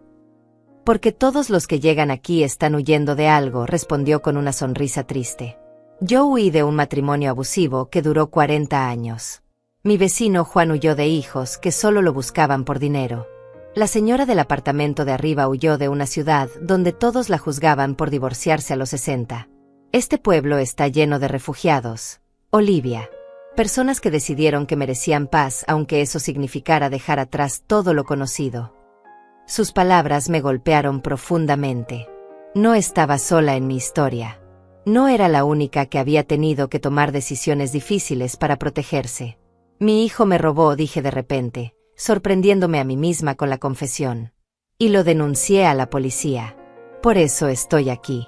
«Porque todos los que llegan aquí están huyendo de algo», respondió con una sonrisa triste. «Yo huí de un matrimonio abusivo que duró 40 años. Mi vecino Juan huyó de hijos que solo lo buscaban por dinero. La señora del apartamento de arriba huyó de una ciudad donde todos la juzgaban por divorciarse a los 60. Este pueblo está lleno de refugiados, Olivia. Personas que decidieron que merecían paz aunque eso significara dejar atrás todo lo conocido». Sus palabras me golpearon profundamente. No estaba sola en mi historia. No era la única que había tenido que tomar decisiones difíciles para protegerse. «Mi hijo me robó», dije de repente, sorprendiéndome a mí misma con la confesión. «Y lo denuncié a la policía. Por eso estoy aquí».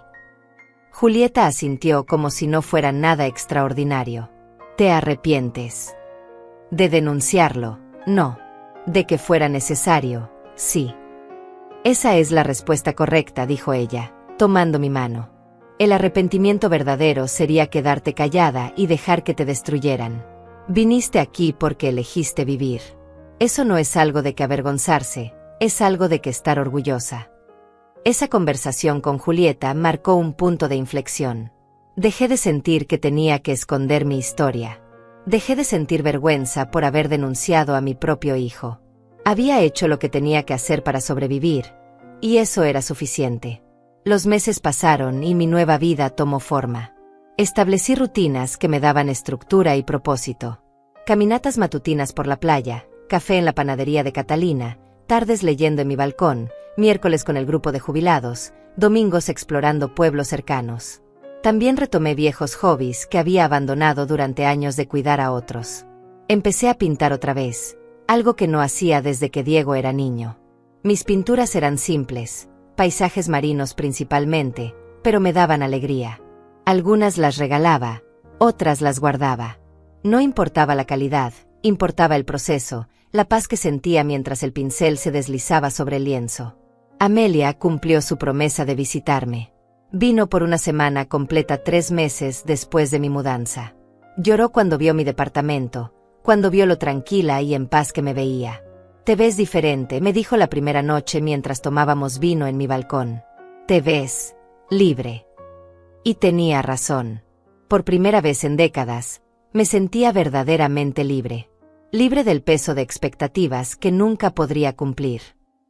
Julieta asintió como si no fuera nada extraordinario. «¿Te arrepientes?». «De denunciarlo, no. De que fuera necesario, sí». «Esa es la respuesta correcta», dijo ella, tomando mi mano. «El arrepentimiento verdadero sería quedarte callada y dejar que te destruyeran. Viniste aquí porque elegiste vivir. Eso no es algo de que avergonzarse, es algo de que estar orgullosa». Esa conversación con Julieta marcó un punto de inflexión. Dejé de sentir que tenía que esconder mi historia. Dejé de sentir vergüenza por haber denunciado a mi propio hijo. Había hecho lo que tenía que hacer para sobrevivir, y eso era suficiente. Los meses pasaron y mi nueva vida tomó forma. Establecí rutinas que me daban estructura y propósito. Caminatas matutinas por la playa, café en la panadería de Catalina, tardes leyendo en mi balcón, miércoles con el grupo de jubilados, domingos explorando pueblos cercanos. También retomé viejos hobbies que había abandonado durante años de cuidar a otros. Empecé a pintar otra vez, algo que no hacía desde que Diego era niño. Mis pinturas eran simples, paisajes marinos principalmente, pero me daban alegría. Algunas las regalaba, otras las guardaba. No importaba la calidad, importaba el proceso, la paz que sentía mientras el pincel se deslizaba sobre el lienzo. Amelia cumplió su promesa de visitarme. Vino por una semana completa 3 meses después de mi mudanza. Lloró cuando vio mi departamento, cuando vio lo tranquila y en paz que me veía. «Te ves diferente», me dijo la primera noche mientras tomábamos vino en mi balcón. «Te ves libre». Y tenía razón. Por primera vez en décadas, me sentía verdaderamente libre. Libre del peso de expectativas que nunca podría cumplir.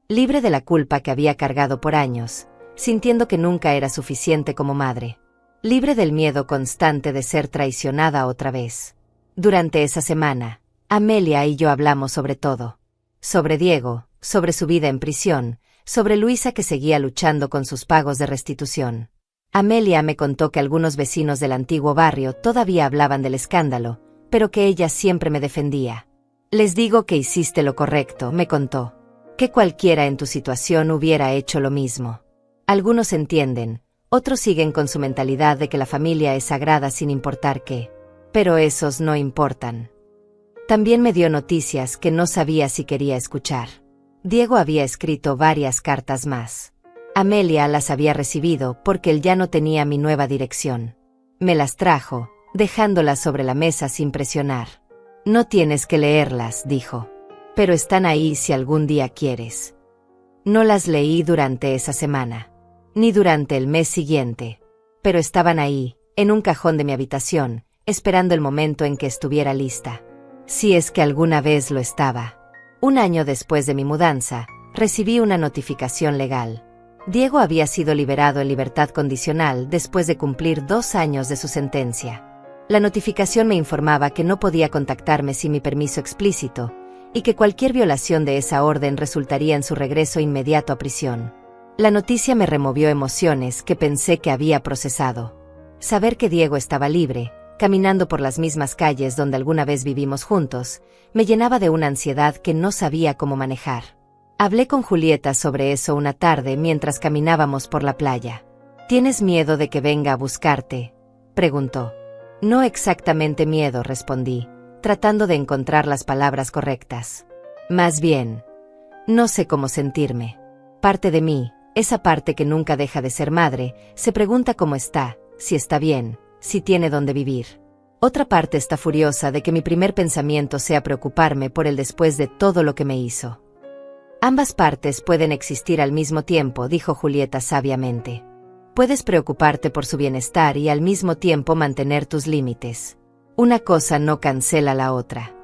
Libre de la culpa que había cargado por años, sintiendo que nunca era suficiente como madre. Libre del miedo constante de ser traicionada otra vez. Durante esa semana, Amelia y yo hablamos sobre todo. Sobre Diego, sobre su vida en prisión, sobre Luisa que seguía luchando con sus pagos de restitución. Amelia me contó que algunos vecinos del antiguo barrio todavía hablaban del escándalo, pero que ella siempre me defendía. «Les digo que hiciste lo correcto», me contó. «Que cualquiera en tu situación hubiera hecho lo mismo». Algunos entienden, otros siguen con su mentalidad de que la familia es sagrada sin importar qué. Pero esos no importan. También me dio noticias que no sabía si quería escuchar. Diego había escrito varias cartas más. Amelia las había recibido porque él ya no tenía mi nueva dirección. Me las trajo, dejándolas sobre la mesa sin presionar. «No tienes que leerlas», dijo. «Pero están ahí si algún día quieres». No las leí durante esa semana, ni durante el mes siguiente, pero estaban ahí, en un cajón de mi habitación, esperando el momento en que estuviera lista. Si es que alguna vez lo estaba. Un año después de mi mudanza, recibí una notificación legal. Diego había sido liberado en libertad condicional después de cumplir 2 años de su sentencia. La notificación me informaba que no podía contactarme sin mi permiso explícito, y que cualquier violación de esa orden resultaría en su regreso inmediato a prisión. La noticia me removió emociones que pensé que había procesado. Saber que Diego estaba libre, caminando por las mismas calles donde alguna vez vivimos juntos, me llenaba de una ansiedad que no sabía cómo manejar. Hablé con Julieta sobre eso una tarde mientras caminábamos por la playa. «¿Tienes miedo de que venga a buscarte?», preguntó. «No exactamente miedo», respondí, tratando de encontrar las palabras correctas. «Más bien, no sé cómo sentirme. Parte de mí, esa parte que nunca deja de ser madre, se pregunta cómo está, si está bien, si tiene dónde vivir. Otra parte está furiosa de que mi primer pensamiento sea preocuparme por él después de todo lo que me hizo». «Ambas partes pueden existir al mismo tiempo», dijo Julieta sabiamente. «Puedes preocuparte por su bienestar y al mismo tiempo mantener tus límites. Una cosa no cancela la otra».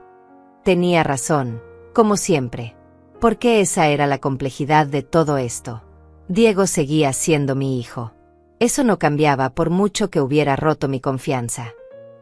Tenía razón, como siempre. Porque esa era la complejidad de todo esto. Diego seguía siendo mi hijo. Eso no cambiaba por mucho que hubiera roto mi confianza.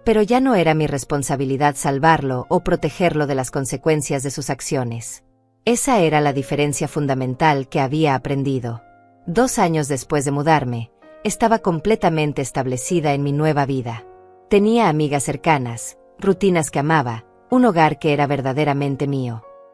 Pero ya no era mi responsabilidad salvarlo o protegerlo de las consecuencias de sus acciones. Esa era la diferencia fundamental que había aprendido. 2 años después de mudarme, estaba completamente establecida en mi nueva vida. Tenía amigas cercanas, rutinas que amaba, un hogar que era verdaderamente mío.